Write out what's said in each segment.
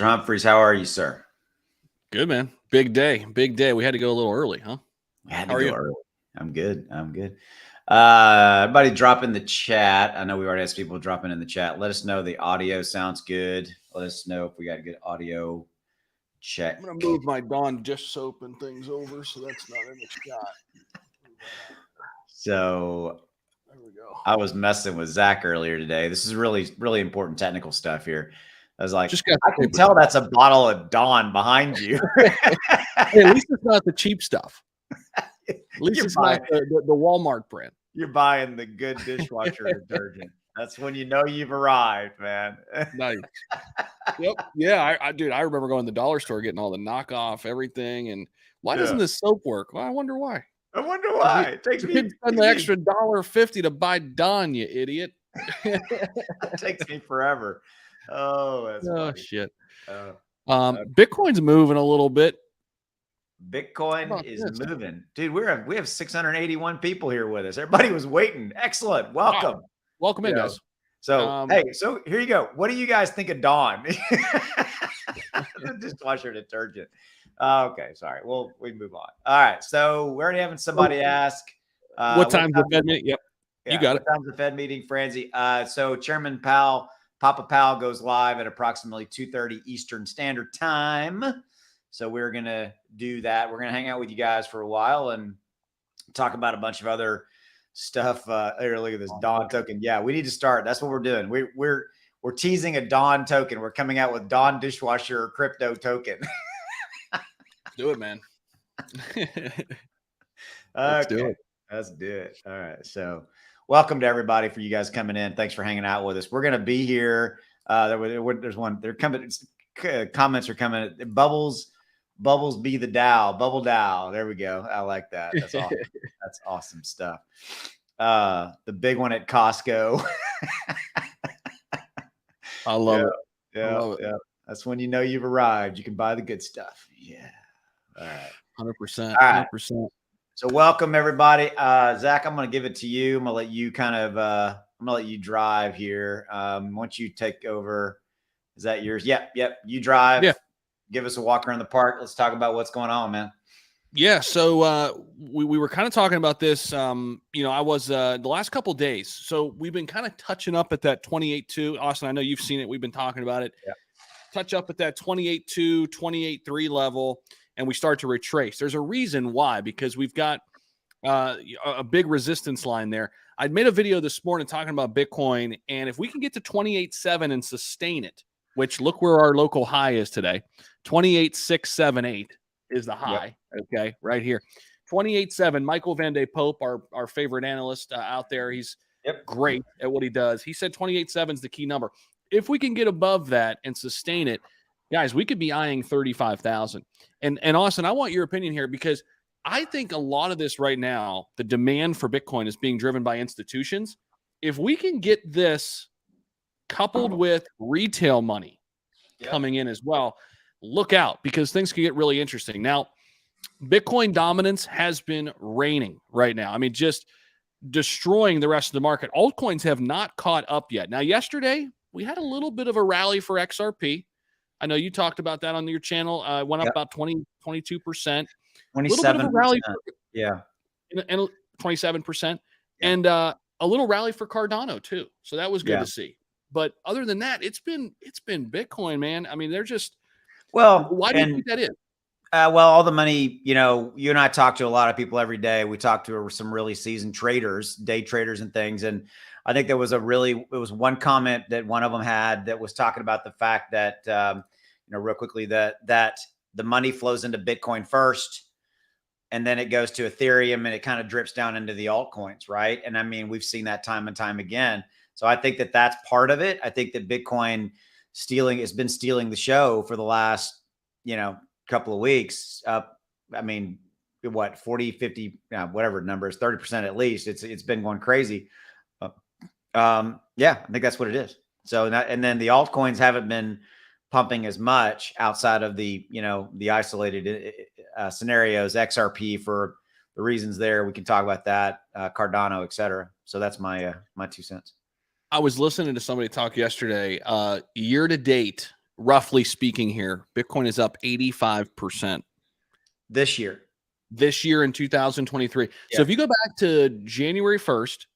Mr. Humphreys, how are you, sir? Good, man. Big day. Big day. We had to go a little early, huh? We had How to are go you? early. I'm good. Everybody drop in the chat. I know we already had people dropping in the chat. Let us know the audio sounds good. Let us know if we got a good audio check. I'm going to move my Dawn dish soap and things over so that's not in the shot. So There we go. I was messing with Zach earlier today. This is really, really important technical stuff here. I was like, I can tell that's a bottle of Dawn behind you. Hey, at least it's not the cheap stuff. At least it's not the Walmart brand. You're buying the good dishwasher detergent. That's when you know you've arrived, man. Nice. Yep. Yeah, I remember going to the dollar store getting all the knockoff everything. And why doesn't this soap work? Well, I wonder why. It takes me spend the extra $1.50 to buy Dawn, you idiot. It takes me forever. Oh, that's funny. Shit. Bitcoin's moving a little bit. Bitcoin is moving, dude. We have 681 people here with us. Everybody was waiting. Excellent. Welcome. Wow. Welcome in, guys. So hey, so here you go. What do you guys think of Dawn? The dishwasher detergent. Okay, sorry. We move on. All right. So we're already having somebody ask. What time's the Fed meeting? Yep. Yeah, you got it. What time's the Fed meeting, Franzi? So Chairman Powell, Papa Powell goes live at approximately 2:30 Eastern Standard Time. So we're going to do that. We're going to hang out with you guys for a while and talk about a bunch of other stuff. Here, look at this Dawn token. Yeah, we need to start. That's what we're doing. We're teasing a Dawn token. We're coming out with Dawn dishwasher crypto token. Do it, man. Let's do it. All right. So welcome to everybody for you guys coming in. Thanks for hanging out with us. We're going to be here. There's one. They're coming. Comments are coming. Bubbles be the Dow. Bubble Dow. There we go. I like that. That's awesome. That's awesome stuff. The big one at Costco. I love it. Yeah. That's when you know you've arrived. You can buy the good stuff. Yeah. All right. 100%. 100%. So welcome everybody. Zach, I'm going to give it to you. I'm going to let you drive here. Once you take over, is that yours? Yep. You drive. Yeah. Give us a walk around the park. Let's talk about what's going on, man. Yeah. So we were kind of talking about this. I was the last couple of days. So we've been kind of touching up at that 28.2. Austin, I know you've seen it. We've been talking about it. Yeah. Touch up at that 28.2, 28.3 level, and we start to retrace. There's a reason why, because we've got a big resistance line there. I'd made a video this morning talking about Bitcoin, and if we can get to 28.7 and sustain it, which look where our local high is today, 28.678 is the high. Yep. Okay, right here. 28.7. Michael Van de Pope, our favorite analyst out there, he's great at what he does. He said 28.7 is the key number. If we can get above that and sustain it, guys, we could be eyeing 35,000. And Austin, I want your opinion here, because I think a lot of this right now, the demand for Bitcoin is being driven by institutions. If we can get this coupled with retail money coming in as well, look out, because things can get really interesting. Now, Bitcoin dominance has been reigning right now. I mean, just destroying the rest of the market. Altcoins have not caught up yet. Now, yesterday, we had a little bit of a rally for XRP. I know you talked about that on your channel. Went up about 22%. 27%. A little bit of a rally. And 27%. And a little rally for Cardano, too. So that was good to see. But other than that, it's been Bitcoin, man. I mean, they're just why do you think that is? All the money, you and I talk to a lot of people every day. We talk to some really seasoned traders, day traders and things. And I think it was one comment that one of them had that was talking about the fact that, real quickly, that the money flows into Bitcoin first, and then it goes to Ethereum, and it kind of drips down into the altcoins, right? And I mean, we've seen that time and time again. So I think that that's part of it. I think that Bitcoin has been stealing the show for the last, couple of weeks. I mean, what, 40, 50, whatever number is, 30% at least. It's been going crazy. I think that's what it is. So and then the altcoins haven't been pumping as much outside of the, the isolated scenarios, XRP for the reasons there. We can talk about that, Cardano, et cetera. So that's my 2 cents. I was listening to somebody talk yesterday. Year to date, roughly speaking here, Bitcoin is up 85% this year in 2023. Yeah. So if you go back to January 1st,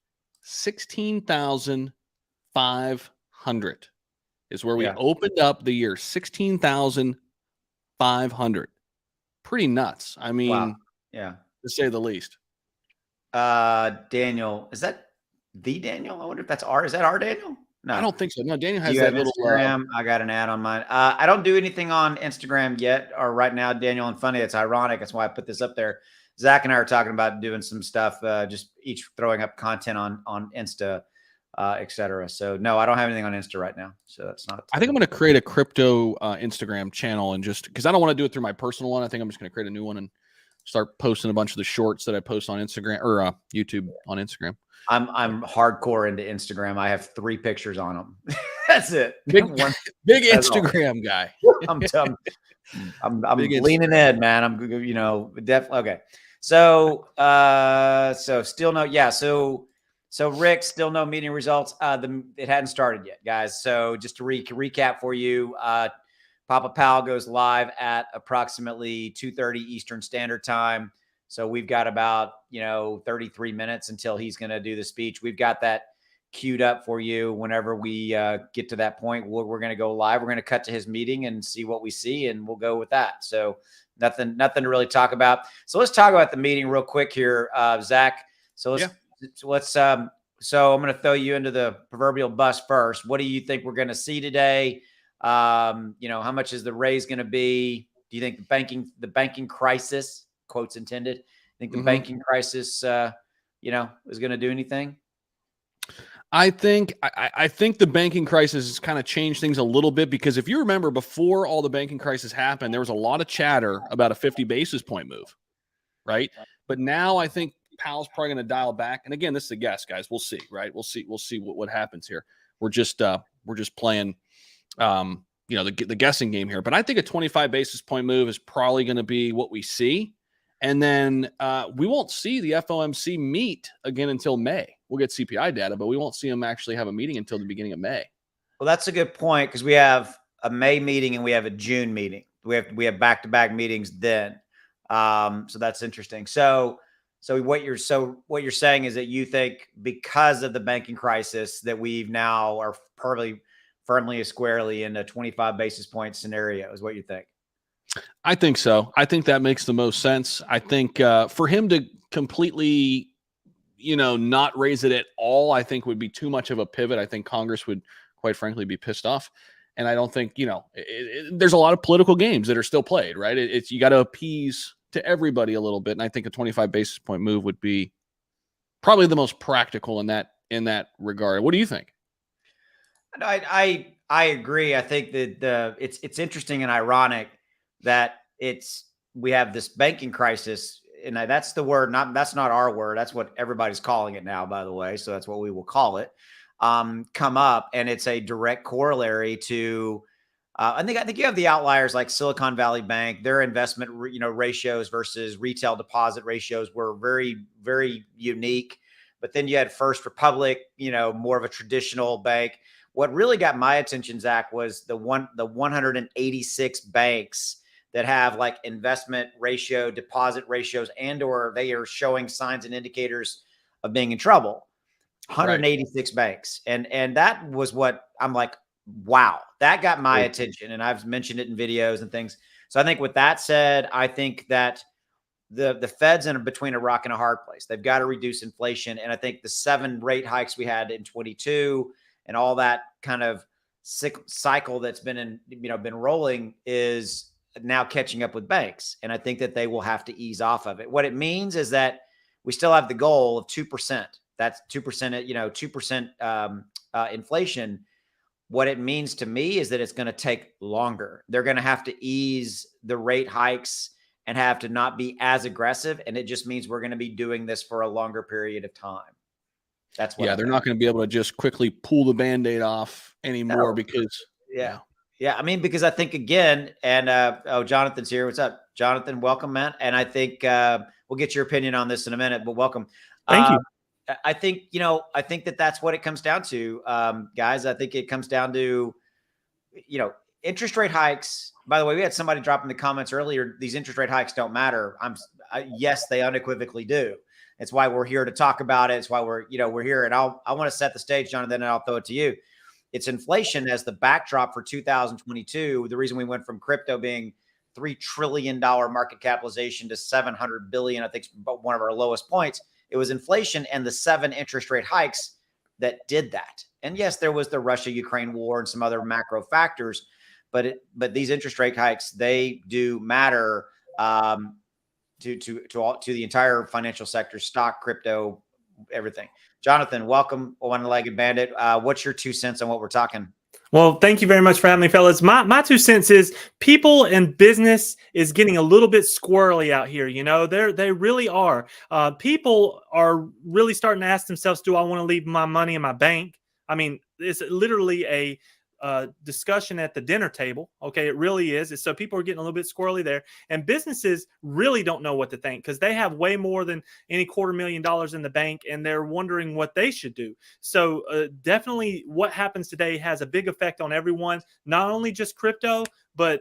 16,500 is where we opened up the year. 16,500. Pretty nuts. I mean, wow. Yeah, to say the least. Daniel, is that the Daniel? I wonder if that's is that our Daniel? No, I don't think so. No, Daniel has you that have little Instagram. I got an ad on mine. I don't do anything on Instagram yet or right now, Daniel. And funny, it's ironic. That's why I put this up there. Zach and I are talking about doing some stuff, just each throwing up content on Insta, etc. So no, I don't have anything on Insta right now. So that's not. I think I'm going to create a crypto Instagram channel, and just because I don't want to do it through my personal one, I think I'm just going to create a new one and start posting a bunch of the shorts that I post on Instagram or YouTube on Instagram. I'm hardcore into Instagram. I have 3 pictures on them. That's it. Big Instagram guy. I'm leaning in, man. I'm definitely okay. So still no, yeah. So Rick, still no meeting results. It hadn't started yet, guys. So just to recap for you, Papa Powell goes live at approximately 2:30 Eastern Standard Time. So we've got about 33 minutes until he's going to do the speech. We've got that queued up for you. Whenever we get to that point, we're going to go live. We're going to cut to his meeting and see what we see, and we'll go with that. So nothing to really talk about. So let's talk about the meeting real quick here, Zach. So let's so I'm going to throw you into the proverbial bus first. What do you think we're going to see today? How much is the raise going to be? Do you think the banking crisis, quotes intended, think the banking crisis, is going to do anything? I think the banking crisis has kind of changed things a little bit, because if you remember, before all the banking crisis happened, there was a lot of chatter about a 50 basis point move, right? But now I think Powell's probably going to dial back. And again, this is a guess, guys. We'll see, right? We'll see what happens here. We're just playing, the guessing game here. But I think a 25 basis point move is probably going to be what we see. And then we won't see the FOMC meet again until May. We'll get CPI data, but we won't see them actually have a meeting until the beginning of May. Well, that's a good point, because we have a May meeting and we have a June meeting. We have back-to-back meetings then. So that's interesting. So what you're saying is that you think because of the banking crisis that we've now are firmly and squarely in a 25 basis point scenario is what you think? I think so. I think that makes the most sense. I think for him to completely, not raise it at all, I think would be too much of a pivot. I think Congress would, quite frankly, be pissed off. And I don't think, there's a lot of political games that are still played, right? You got to appease to everybody a little bit. And I think a 25 basis point move would be probably the most practical in that regard. What do you think? I agree. I think that it's interesting and ironic that we have this banking crisis, and that's the word. That's not our word. That's what everybody's calling it now, by the way. So that's what we will call it. Come up, and it's a direct corollary to. I think you have the outliers like Silicon Valley Bank. Their investment, ratios versus retail deposit ratios were very, very unique. But then you had First Republic, more of a traditional bank. What really got my attention, Zach, was the 186 banks that have like investment ratio, deposit ratios, or they are showing signs and indicators of being in trouble. 186 banks. And that was what I'm like, wow, that got my attention. And I've mentioned it in videos and things. So I think with that said, I think that the Fed's in between a rock and a hard place. They've got to reduce inflation. And I think the 7 rate hikes we had in 22 and all that kind of cycle that's been rolling is now catching up with banks. And I think that they will have to ease off of it. What it means is that we still have the goal of 2%. That's 2%, 2% inflation. What it means to me is that it's going to take longer. They're going to have to ease the rate hikes and have to not be as aggressive. And it just means we're going to be doing this for a longer period of time. That's what. Yeah, they're not going to be able to just quickly pull the Band-Aid off anymore because. Yeah. I mean, because I think again, and Jonathan's here. What's up, Jonathan? Welcome, man. And I think we'll get your opinion on this in a minute, but welcome. Thank you. I think, I think that's what it comes down to, guys. I think it comes down to, interest rate hikes, by the way, we had somebody drop in the comments earlier, these interest rate hikes don't matter. Yes, they unequivocally do. It's why we're here to talk about it. It's why we're here. And I want to set the stage, Jonathan, and I'll throw it to you. It's inflation as the backdrop for 2022. The reason we went from crypto being $3 trillion market capitalization to 700 billion, I think one of our lowest points, it was inflation and the 7 interest rate hikes that did that. And yes, there was the Russia-Ukraine war and some other macro factors, but these interest rate hikes, they do matter to the entire financial sector, stock, crypto, everything. Jonathan, welcome, One-Legged Bandit. What's your 2 cents on what we're talking? Well, thank you very much for having me, fellas. My 2 cents is people and business is getting a little bit squirrely out here. You know, they really are. People are really starting to ask themselves, do I want to leave my money in my bank? I mean, it's literally a discussion at the dinner table. Okay, it really is. So people are getting a little bit squirrely there, and businesses really don't know what to think because they have way more than any $250,000 in the bank, and they're wondering what they should do. So definitely what happens today has a big effect on everyone, not only just crypto, but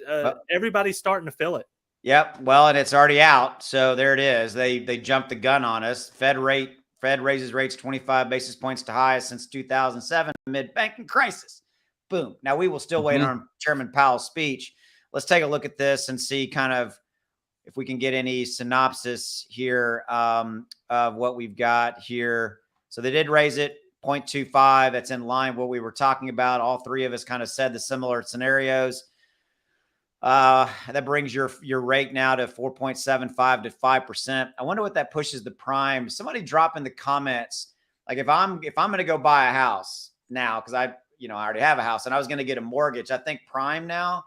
everybody's starting to feel it. Yep. Well, and it's already out. So there it is. They jumped the gun on us. Fed raises rates 25 basis points to highest since 2007 amid banking crisis. Boom. Now we will still wait on Chairman Powell's speech. Let's take a look at this and see kind of if we can get any synopsis here of what we've got here. So they did raise it 0.25. That's in line with what we were talking about. All three of us kind of said the similar scenarios. That brings your rate now to 4.75 to 5%. I wonder what that pushes the prime. Somebody drop in the comments, like if I'm going to go buy a house now, because I already have a house and I was going to get a mortgage. I think prime now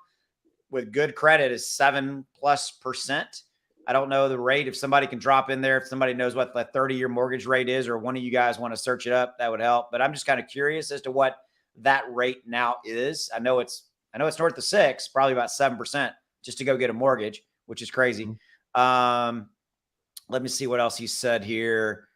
with good credit is 7+%. I don't know the rate. If somebody can drop in there, if somebody knows what the 30-year mortgage rate is, or one of you guys want to search it up, that would help. But I'm just kind of curious as to what that rate now is. I know it's north of 6, probably about 7% just to go get a mortgage, which is crazy. Let me see what else he said here.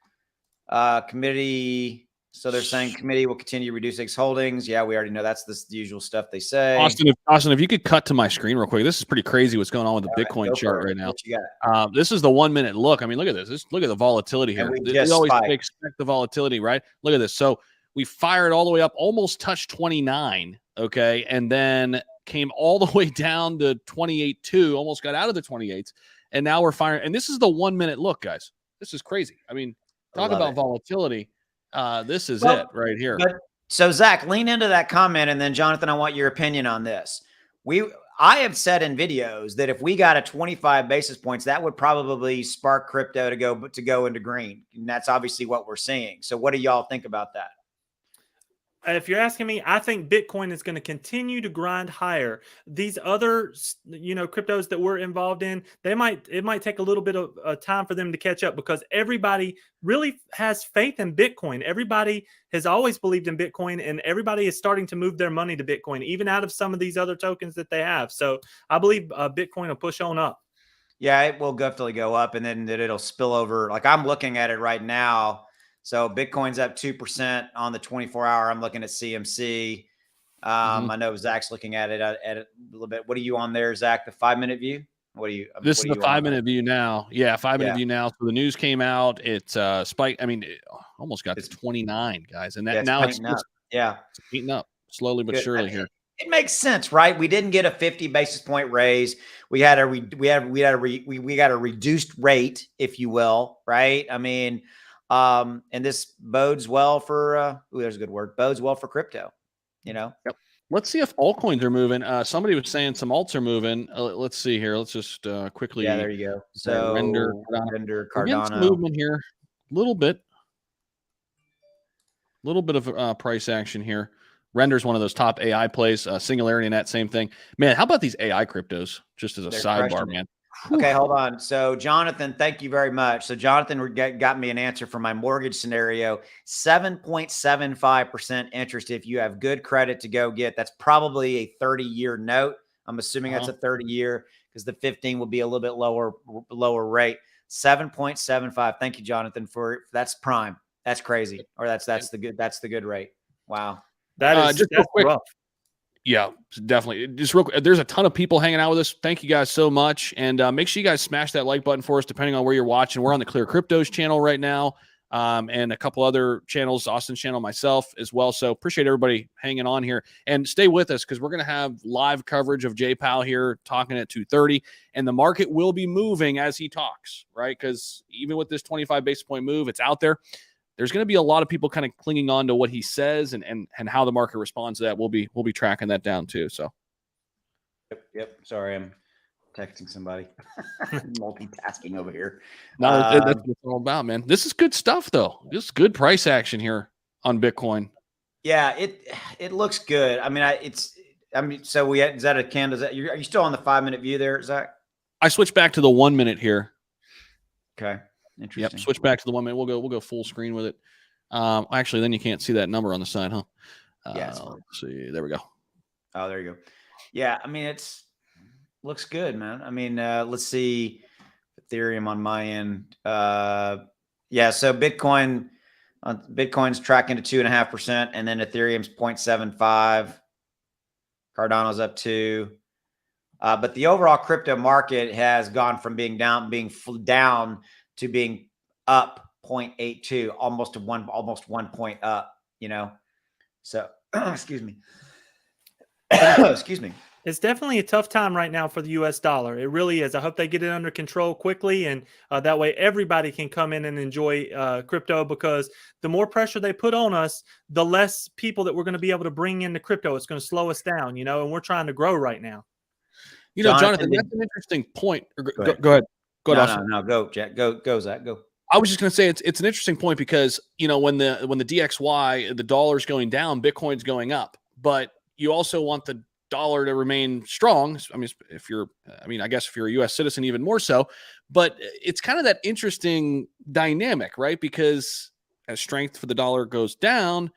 Committee. So they're saying committee will continue to reduce its holdings. Yeah, we already know that's the usual stuff they say. Austin, if you could cut to my screen real quick. This is pretty crazy what's going on with the Bitcoin chart right now. What you got? This is the 1 minute look. I mean, look at this. Look at the volatility here. We always expect the volatility, right? Look at this. So we fired all the way up, almost touched 29, okay, and then came all the way down to 28.2, almost got out of the 28s, and now we're firing. And this is the 1 minute look, guys. This is crazy. I mean, talk about volatility. This is it right here. So Zach, lean into that comment, and then Jonathan, I want your opinion on this. I have said in videos that if we got a 25 basis points, that would probably spark crypto to go into green, and that's obviously what we're seeing. So what do y'all think about that? If you're asking me, I think Bitcoin is going to continue to grind higher. These other, cryptos that we're involved in, it might take a little bit of time for them to catch up because everybody really has faith in Bitcoin. Everybody has always believed in Bitcoin, and everybody is starting to move their money to Bitcoin, even out of some of these other tokens that they have. So I believe Bitcoin will push on up. Yeah, it will definitely go up, and then it'll spill over. Like I'm looking at it right now. So Bitcoin's up 2% on the 24-hour. I'm looking at CMC. I know Zach's looking at it at a little bit. What are you on there, Zach? The 5-minute view? This is the 5-minute view now. Yeah, 5-minute view now. So the news came out. It's spiked. I mean, it almost got to 29, guys, and that now it's heating up slowly but surely here. It makes sense, right? We didn't get a 50 basis point raise. We got a reduced rate, if you will, right? I mean. And this bodes well for there's a good word, bodes well for crypto, Yep. Let's see if altcoins are moving. Somebody was saying some alts are moving. Let's see here. Let's just quickly. Yeah, there you go. So render Cardano. Some movement here. A little bit of price action here. Render's one of those top AI plays. Singularity and that same thing. Man, how about these AI cryptos? Just as a sidebar, man. Okay, hold on. So Jonathan, thank you very much. So Jonathan got me an answer for my mortgage scenario, 7.75% interest if you have good credit to go get. That's probably a 30-year note. I'm assuming that's a 30-year because the 15 will be a little bit lower rate. 7.75. Thank you, Jonathan, for that's prime. That's crazy. Or that's the good rate. Wow. That's rough. Yeah, definitely. Just real quick, there's a ton of people hanging out with us. Thank you guys so much. And make sure you guys smash that like button for us, depending on where you're watching. We're on the ClearCryptos channel right now, and a couple other channels, Austin's channel, myself as well. So appreciate everybody hanging on here. And stay with us because we're going to have live coverage of Jay Powell here talking at 2:30. And the market will be moving as he talks, right? Because even with this 25 basis point move, it's out there. There's going to be a lot of people kind of clinging on to what he says and how the market responds to that. We'll be tracking that down too. So, yep. Sorry, I'm texting somebody. Multitasking over here. No, that's what it's all about, man. This is good stuff, though. This is good price action here on Bitcoin. Yeah, it looks good. I mean, so is that a candle? Are you still on the 5-minute view there, Zach? I switched back to the 1 minute here. Okay. Interesting. Yep, switch back to the 1 minute. We'll go full screen with it. Actually, then you can't see that number on the side, huh? Yeah. Let's see. There we go. Oh, there you go. Yeah, I mean, looks good, man. I mean, let's see Ethereum on my end. Yeah, so Bitcoin's tracking to 2.5%, and then Ethereum's 0.75. Cardano's up 2. But the overall crypto market has gone from being down to being up 0.82, almost 1 point up, So, excuse me. Excuse me. It's definitely a tough time right now for the U.S. dollar. It really is. I hope they get it under control quickly, and that way everybody can come in and enjoy crypto, because the more pressure they put on us, the less people that we're going to be able to bring into crypto. It's going to slow us down, and we're trying to grow right now. Jonathan, that's an interesting point. Go ahead. Go ahead. No, go, Jack. Go, Zach. Go. I was just going to say it's an interesting point because when the DXY, the dollar's going down, Bitcoin's going up, but you also want the dollar to remain strong. I mean, I guess if you're a U.S. citizen, even more so. But it's kind of that interesting dynamic, right? Because as strength for the dollar goes down,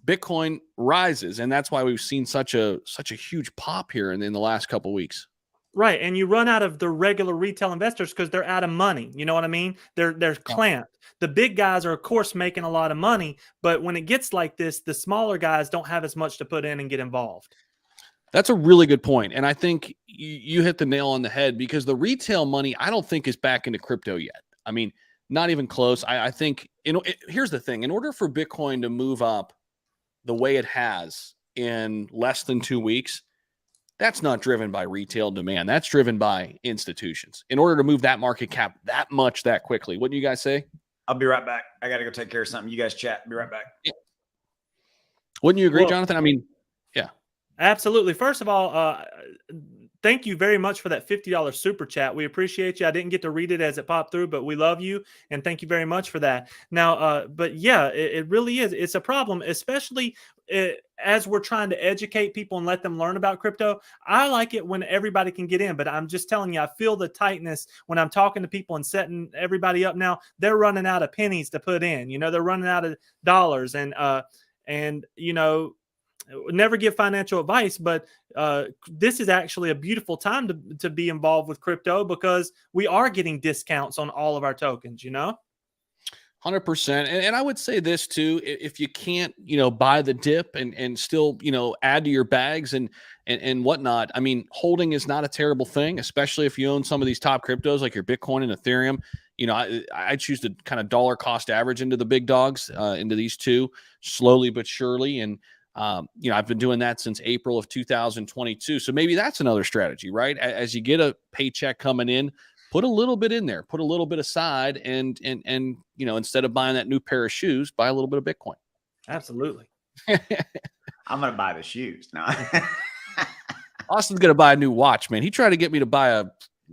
Bitcoin rises, and that's why we've seen such a huge pop here in the last couple of weeks. Right, and you run out of the regular retail investors because they're out of money. You know what I mean? They're clamped. The big guys are, of course, making a lot of money, but when it gets like this, the smaller guys don't have as much to put in and get involved. That's a really good point, and I think you hit the nail on the head, because the retail money, I don't think, is back into crypto yet. I mean, not even close. I think here's the thing: in order for Bitcoin to move up the way it has in less than 2 weeks, that's not driven by retail demand. That's driven by institutions. In order to move that market cap that much that quickly, wouldn't you guys say? I'll be right back. I got to go take care of something. You guys chat. Be right back. Yeah. Wouldn't you agree, Jonathan? I mean, yeah. Absolutely. First of all, thank you very much for that $50 super chat. We appreciate you. I didn't get to read it as it popped through, but we love you, and thank you very much for that. Now, but yeah, it really is. It's a problem, especially as we're trying to educate people and let them learn about crypto. I like it when everybody can get in, but I'm just telling you, I feel the tightness when I'm talking to people and setting everybody up. Now they're running out of pennies to put in. They're running out of dollars, and never give financial advice, but this is actually a beautiful time to be involved with crypto, because we are getting discounts on all of our tokens, 100%. And I would say this too: if you can't, buy the dip and still, add to your bags and whatnot. I mean, holding is not a terrible thing, especially if you own some of these top cryptos like your Bitcoin and Ethereum. I choose to kind of dollar cost average into the big dogs, into these two, slowly but surely. And I've been doing that since April of 2022. So maybe that's another strategy, right? As you get a paycheck coming in, put a little bit in there, put a little bit aside, and instead of buying that new pair of shoes, buy a little bit of Bitcoin. Absolutely. I'm going to buy the shoes. No. Austin's going to buy a new watch, man. He tried to get me to buy a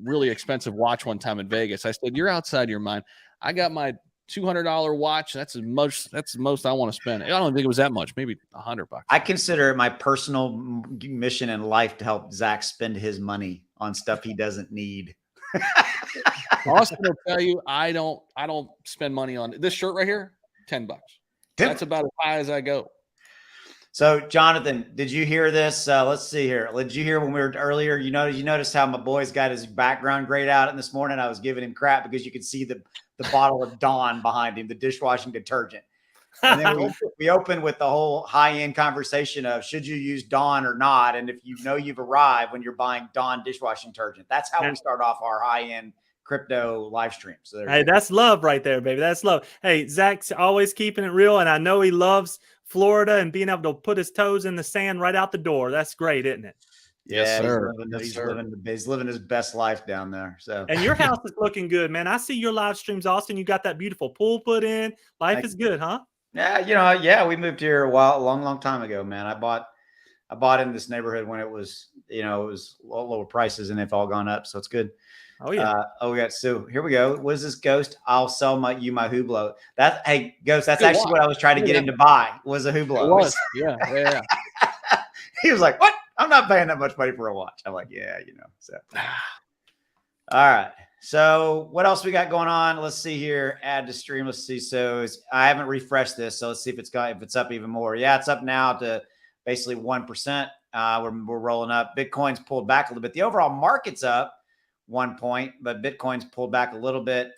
really expensive watch one time in Vegas. I said, "You're outside your mind." I got my $200 watch. That's the most I want to spend. I don't think it was that much, maybe $100. I consider it my personal mission in life to help Zach spend his money on stuff he doesn't need. Austin will tell you, I don't spend money on this shirt right here. $10. That's about as high as I go. So, Jonathan, did you hear this? Let's see here. Did you hear when we were earlier? You noticed how my boy's got his background grayed out, and this morning I was giving him crap because you could see the bottle of Dawn behind him, the dishwashing detergent. And then we opened with the whole high-end conversation of should you use Dawn or not, and if you know you've arrived when you're buying Dawn dishwashing detergent. That's how we start off our high-end crypto live stream. So hey, that's love right there, baby. That's love. Hey, Zach's always keeping it real, and I know he loves Florida and being able to put his toes in the sand right out the door. That's great, isn't it? Yes, sir. He's living his best life down there. So, and your house is looking good, man. I see your live streams, Austin. You got that beautiful pool put in. Life is good, huh? Yeah, we moved here a long time ago, man. I bought in this neighborhood when it was, it was lower prices, and they've all gone up, so it's good. Oh yeah. We got so here we go. What is this, Ghost? I'll sell my Hublot. Hey, Ghost, that's actually what I was trying to get him to buy was a Hublot. It was. Yeah. He was like, "What? I'm not paying that much money for a watch." I'm like, "Yeah, So, all right. So, what else we got going on? Let's see here. Add to stream. Let's see. So, I haven't refreshed this, so let's see if it's up even more. Yeah, it's up now to basically 1%. We're rolling up. Bitcoin's pulled back a little bit. The overall market's up 1 point, but Bitcoin's pulled back a little bit.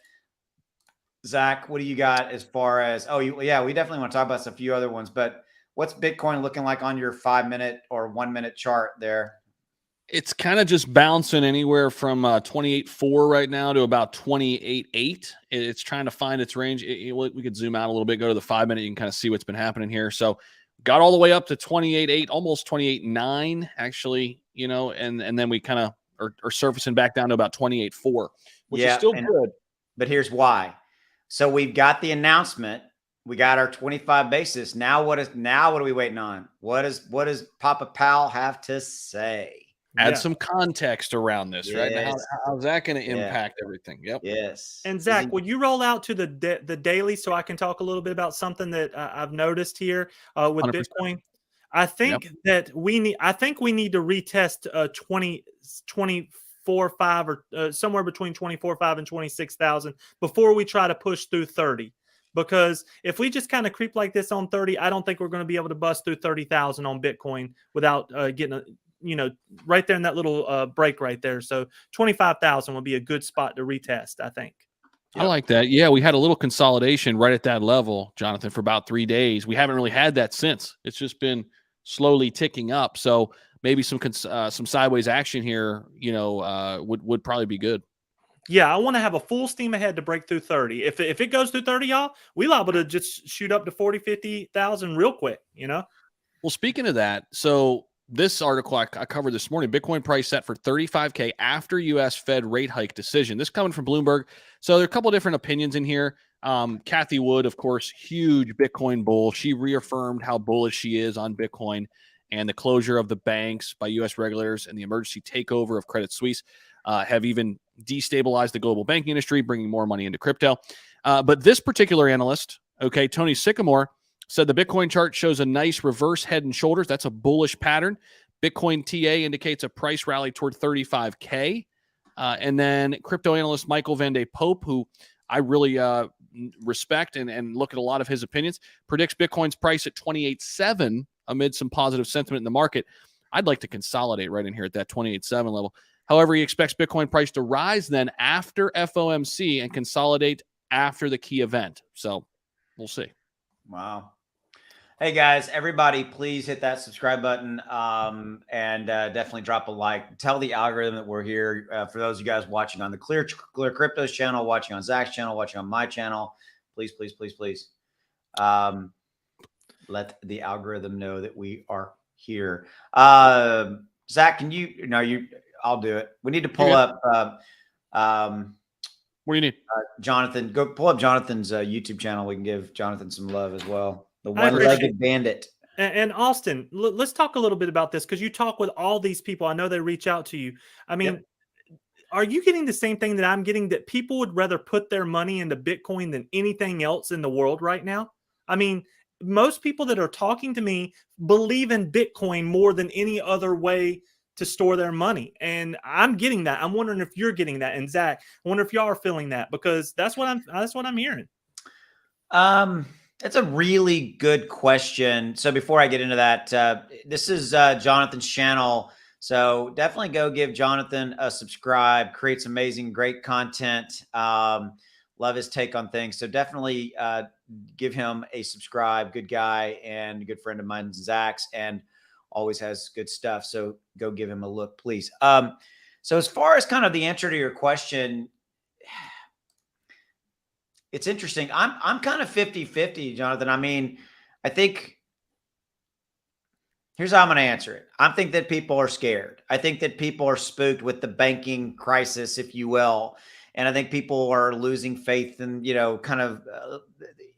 Zach, what do you got as far as? We definitely want to talk about a few other ones, but what's Bitcoin looking like on your 5-minute or 1-minute chart there? It's kind of just bouncing anywhere from 28.4 right now to about 28.8. It's trying to find its range. We could zoom out a little bit, go to the 5-minute. You can kind of see what's been happening here. So got all the way up to 28.8, almost 28.9 actually, and then we kind of are surfacing back down to about 28.4, which is still good. But here's why. So we've got the announcement. We got our 25 basis. Now what are we waiting on? What does Papa Powell have to say? Add some context around this, right? Now, how's that going to impact everything? Yep. Yes. And Zach, would you roll out to the daily so I can talk a little bit about something that I've noticed here with 100%. Bitcoin? I think that we need to retest 24.5 or somewhere between 24.5 and 26,000 before we try to push through 30. Because if we just kind of creep like this on 30, I don't think we're going to be able to bust through 30,000 on Bitcoin without getting right there in that little break right there. So 25,000 would be a good spot to retest, I think. I like that. Yeah, we had a little consolidation right at that level, Jonathan, for about 3 days. We haven't really had that since. It's just been slowly ticking up. So maybe some sideways action here, would probably be good. Yeah, I want to have a full steam ahead to break through 30. If it goes through 30, y'all, we liable to just shoot up to 40, 50,000 real quick, Well, speaking of that, so this article I covered this morning, Bitcoin price set for 35K after U.S. Fed rate hike decision. This coming from Bloomberg. So there are a couple of different opinions in here. Kathy Wood, of course, huge Bitcoin bull. She reaffirmed how bullish she is on Bitcoin and the closure of the banks by U.S. regulators and the emergency takeover of Credit Suisse have even destabilized the global banking industry, bringing more money into crypto. But this particular analyst, Tony Sycamore, said the Bitcoin chart shows a nice reverse head and shoulders. That's a bullish pattern. Bitcoin TA indicates a price rally toward 35K. And then crypto analyst Michael Van de Pope, who I really respect and look at a lot of his opinions, predicts Bitcoin's price at 28.7 amid some positive sentiment in the market. I'd like to consolidate right in here at that 28.7 level. However, he expects Bitcoin price to rise then after FOMC and consolidate after the key event. So we'll see. Wow. Hey guys, everybody, please hit that subscribe button and definitely drop a like. Tell the algorithm that we're here. For those of you guys watching on the ClearCryptos channel, watching on Zach's channel, watching on my channel, please. Let the algorithm know that we are here. Zach, can you? No, you. I'll do it. We need to pull up. What do you need? Jonathan, go pull up Jonathan's YouTube channel. We can give Jonathan some love as well. The one-legged bandit. And Austin, let's talk a little bit about this because you talk with all these people. I know they reach out to you. I mean, Are you getting the same thing that I'm getting, that people would rather put their money into Bitcoin than anything else in the world right now? I mean, most people that are talking to me believe in Bitcoin more than any other way to store their money. And I'm getting that. I'm wondering if you're getting that. And Zach, I wonder if y'all are feeling that, because that's what I'm hearing. That's a really good question. So before I get into that, this is Jonathan's channel. So definitely go give Jonathan a subscribe, creates amazing, great content. love his take on things. So definitely give him a subscribe. Good guy and a good friend of mine, Zach's, and always has good stuff. So go give him a look, please. So as far as kind of the answer to your question, it's interesting. I'm kind of 50-50, Jonathan. I mean, I think here's how I'm going to answer it. I think that people are scared. I think that people are spooked with the banking crisis, if you will. And I think people are losing faith in, kind of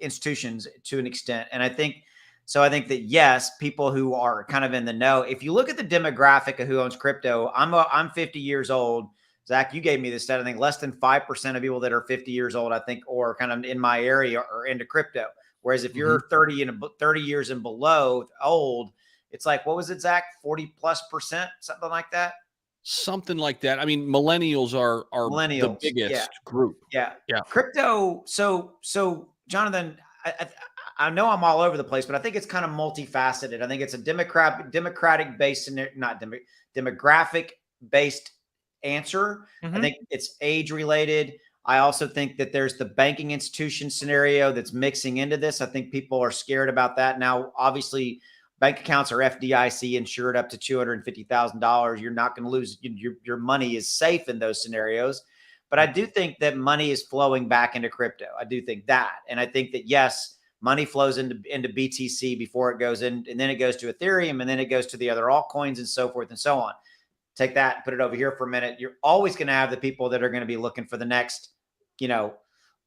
institutions to an extent. And I think that, yes, people who are kind of in the know, if you look at the demographic of who owns crypto, I'm 50 years old. Zach, you gave me this stat. I think less than 5% of people that are 50 years old, I think, or kind of in my area are into crypto. Whereas if you're 30 years and below old, it's like, what was it, Zach? 40+%, something like that. Something like that. I mean, millennials are the biggest group. Yeah. Crypto. So Jonathan, I know I'm all over the place, but I think it's kind of multifaceted. I think it's a democratic based, not demographic based answer. I think it's age related. I also think that there's the banking institution scenario that's mixing into this. I think people are scared about that. Now, obviously, bank accounts are FDIC insured up to $250,000. You're not going to lose. Your money is safe in those scenarios. But I do think that money is flowing back into crypto. I do think that. And I think that, yes, money flows into BTC before it goes in, and then it goes to Ethereum, and then it goes to the other altcoins and so forth and so on. Take that and put it over here for a minute. You're always going to have the people that are going to be looking for the next,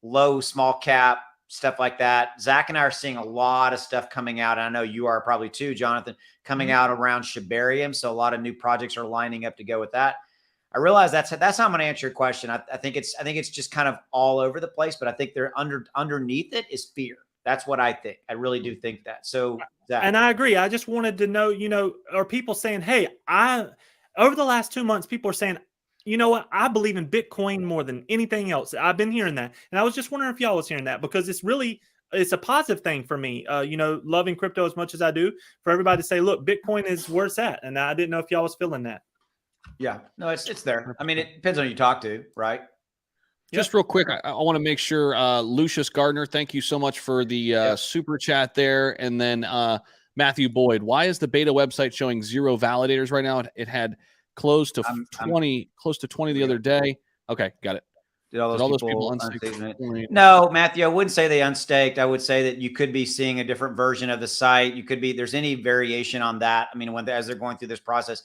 low, small cap, stuff like that. Zach and I are seeing a lot of stuff coming out. And I know you are probably too, Jonathan, coming out around Shibarium. So a lot of new projects are lining up to go with that. I realize that's how I'm going to answer your question. I think it's just kind of all over the place, but I think they're underneath it is fear. That's what I think. I really do think that. So, Zach. And I agree. I just wanted to know, are people saying, hey, over the last 2 months, people are saying, you know what? I believe in Bitcoin more than anything else. I've been hearing that. And I was just wondering if y'all was hearing that, because it's a positive thing for me, loving crypto as much as I do, for everybody to say, look, Bitcoin is where it's at. And I didn't know if y'all was feeling that. Yeah, no, it's there. I mean, it depends on who you talk to, right? Just real quick, I want to make sure, Lucius Gardner, thank you so much for the super chat there. And then Matthew Boyd, why is the beta website showing 0 validators right now? It had close to 20 the other day. Okay, got it. Did all those people unstake? No, Matthew, I wouldn't say they unstaked. I would say that you could be seeing a different version of the site. There's any variation on that. I mean, as they're going through this process.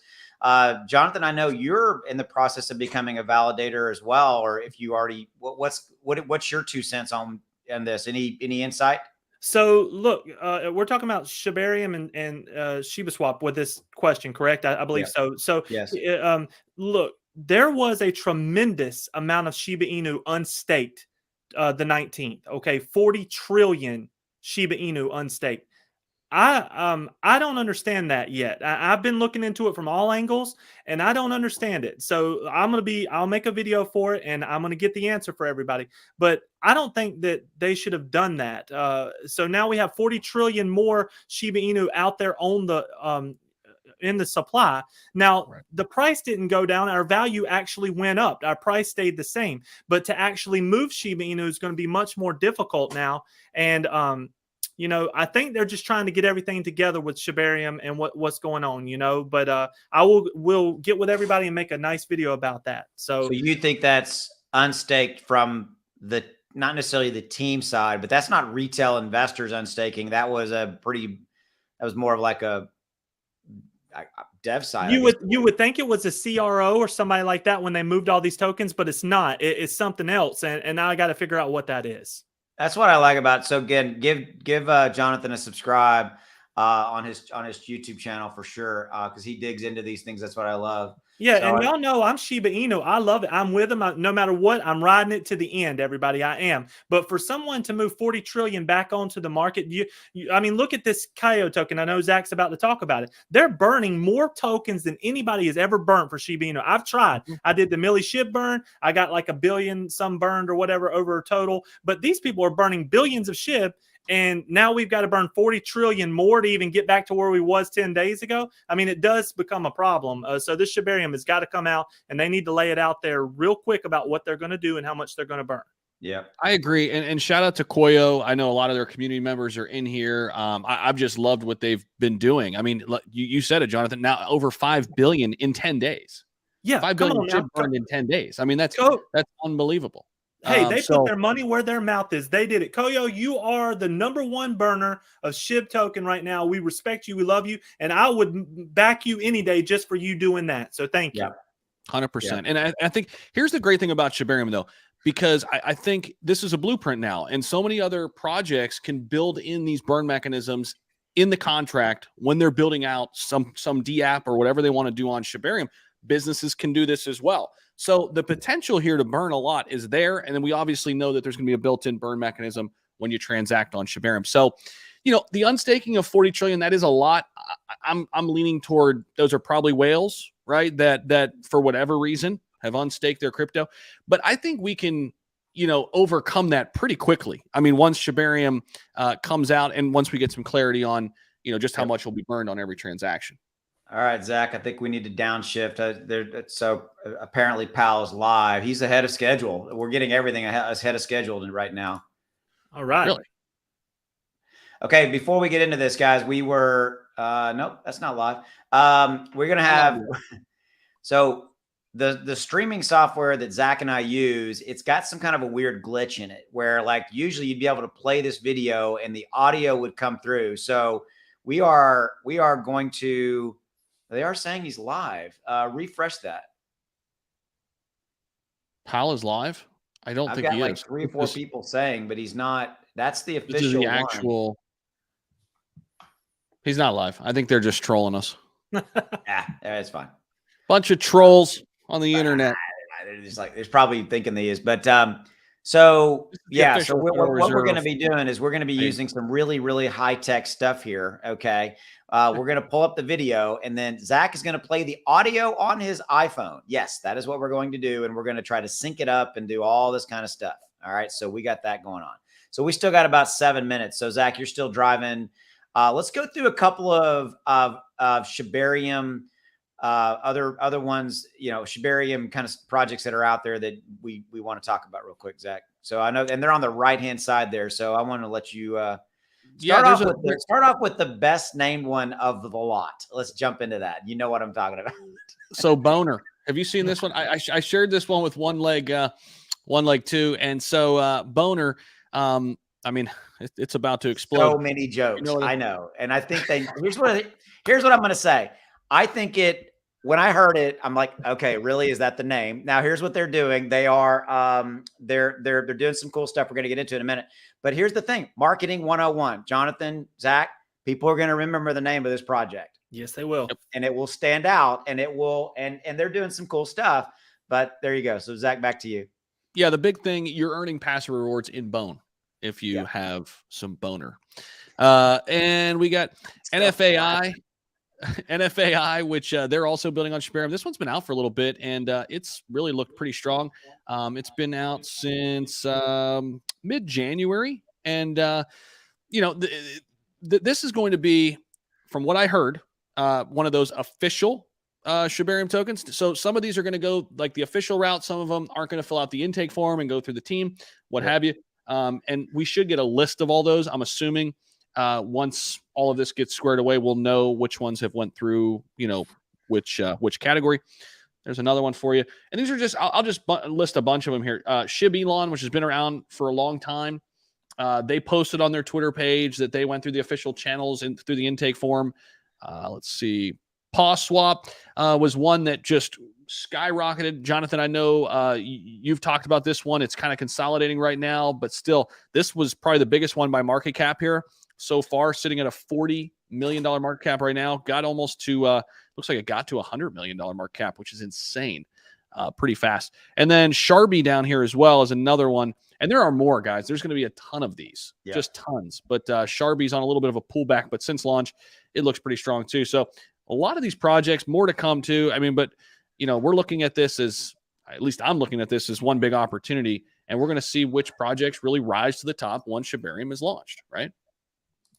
Jonathan, I know you're in the process of becoming a validator as well, or if you already, what's your 2 cents on this? Any insight? So look, we're talking about Shibarium and Shiba Swap with this question, correct? I believe so. So yes. Look, there was a tremendous amount of Shiba Inu unstaked the 19th. Okay, 40 trillion Shiba Inu unstaked. I don't understand that yet. I've been looking into it from all angles, and I don't understand it. So I'll make a video for it, and I'm going to get the answer for everybody. But I don't think that they should have done that. So now we have 40 trillion more Shiba Inu out there on the in the supply. Now, the price didn't go down. Our value actually went up. Our price stayed the same. But to actually move Shiba Inu is going to be much more difficult now. And I think they're just trying to get everything together with Shibarium and what's going on, but I will get with everybody and make a nice video about that. So you think that's unstaked from not necessarily the team side, but that's not retail investors unstaking. That was more of like a dev side. You would think it was a CRO or somebody like that when they moved all these tokens, but it's not. It's something else. And now I got to figure out what that is. That's what I like about it. So again, give Jonathan a subscribe on his YouTube channel for sure, because he digs into these things. That's what I love. Yeah, so and y'all know I'm Shiba Inu. I love it. I'm with him. No matter what, I'm riding it to the end, everybody. I am. But for someone to move 40 trillion back onto the market, I mean, look at this Kaio token. I know Zach's about to talk about it. They're burning more tokens than anybody has ever burnt for Shiba Inu. I've tried. I did the Milli SHIB burn. I got like 1 billion some burned or whatever over a total. But these people are burning billions of SHIB. And now we've got to burn 40 trillion more to even get back to where we was 10 days ago. I mean, it does become a problem. So this Shibarium has got to come out, and they need to lay it out there real quick about what they're going to do and how much they're going to burn. Yeah. I agree. And shout out to Koyo. I know a lot of their community members are in here. I've just loved what they've been doing. I mean, you said it, Jonathan, now over 5 billion in 10 days. Yeah, 5 come billion on SHIB now. burned in 10 days. I mean, that's unbelievable. Hey, they put So their money where their mouth is. They did it. Koyo, you are the #1 burner of SHIB token right now. We respect you. We love you. And I would back you any day just for you doing that. So thank you. 100%. And I think here's the great thing about Shibarium, though, because I think this is a blueprint now. And so many other projects can build in these burn mechanisms in the contract when they're building out some DApp or whatever they want to do on Shibarium. Businesses can do this as well. So the potential here to burn a lot is there. And then we obviously know that there's going to be a built-in burn mechanism when you transact on Shibarium. So, the unstaking of 40 trillion, that is a lot. I'm leaning toward those are probably whales, right? That for whatever reason have unstaked their crypto. But I think we can, overcome that pretty quickly. I mean, once Shibarium comes out and once we get some clarity on, just how much will be burned on every transaction. All right, Zach, I think we need to downshift. So apparently Powell is live. He's ahead of schedule. We're getting everything ahead of schedule right now. All right. Really? Okay, before we get into this, guys, we were nope, that's not live. We're gonna have so the streaming software that Zach and I use, it's got some kind of a weird glitch in it where like usually you'd be able to play this video and the audio would come through. So we are going to. They are saying he's live. Refresh that. Powell is live? I don't think he got like is. 3 or 4 people saying, but he's not. That's the official This is the actual one. He's not live. I think they're just trolling us. Yeah, it's fine. Bunch of trolls on the internet. There's probably thinking they is, but so yeah. So what we're going to be doing is we're going to be using some really, really high tech stuff here. Okay, we're going to pull up the video, and then Zach is going to play the audio on his iPhone. Yes, that is what we're going to do, and we're going to try to sync it up and do all this kind of stuff. All right, so we got that going on. So we still got about 7 minutes. So Zach, you're still driving. Let's go through a couple of Shibarium. Other ones, Shibarium kind of projects that are out there that we want to talk about real quick, Zach. So I know, and they're on the right-hand side there. So I want to let you start off with the best named one of the lot. Let's jump into that. You know what I'm talking about. So Boner, have you seen this one? I shared this one with one leg too. And so Boner, I mean, it's about to explode. So many jokes. I know. And I think here's what I'm going to say. I think when I heard it, I'm like, okay, really? Is that the name? Now, here's what they're doing. They are, they're doing some cool stuff. We're going to get into in a minute, but here's the thing. Marketing 101, Jonathan, Zach, people are going to remember the name of this project. Yes, they will. And it will stand out and it will, and they're doing some cool stuff, but there you go. So Zach, back to you. Yeah. The big thing, you're earning passive rewards in Bone if you have some Boner. And we got NFAI, which they're also building on Shibarium. This one's been out for a little bit, and it's really looked pretty strong. It's been out since mid-January, and this is going to be, from what I heard, one of those official Shibarium tokens. So some of these are going to go like the official route. Some of them aren't going to fill out the intake form and go through the team, what have you. And we should get a list of all those, I'm assuming. Once all of this gets squared away, we'll know which ones have went through, which category. There's another one for you. And these are just, I'll just list a bunch of them here. Shib Elon, which has been around for a long time. They posted on their Twitter page that they went through the official channels and through the intake form. Let's see. Paw Swap was one that just skyrocketed. Jonathan, I know you've talked about this one. It's kind of consolidating right now, but still, this was probably the biggest one by market cap here so far, sitting at a $40 million market cap right now. Got almost to, looks like it got to $100 million market cap, which is insane, pretty fast. And then Sharby down here as well is another one. And there are more, guys. There's going to be a ton of these, just tons. But Sharby's on a little bit of a pullback, but since launch, it looks pretty strong too. So a lot of these projects, more to come too. I mean, but we're looking at this as, at least I'm looking at this as one big opportunity, and we're going to see which projects really rise to the top once Shibarium is launched, right?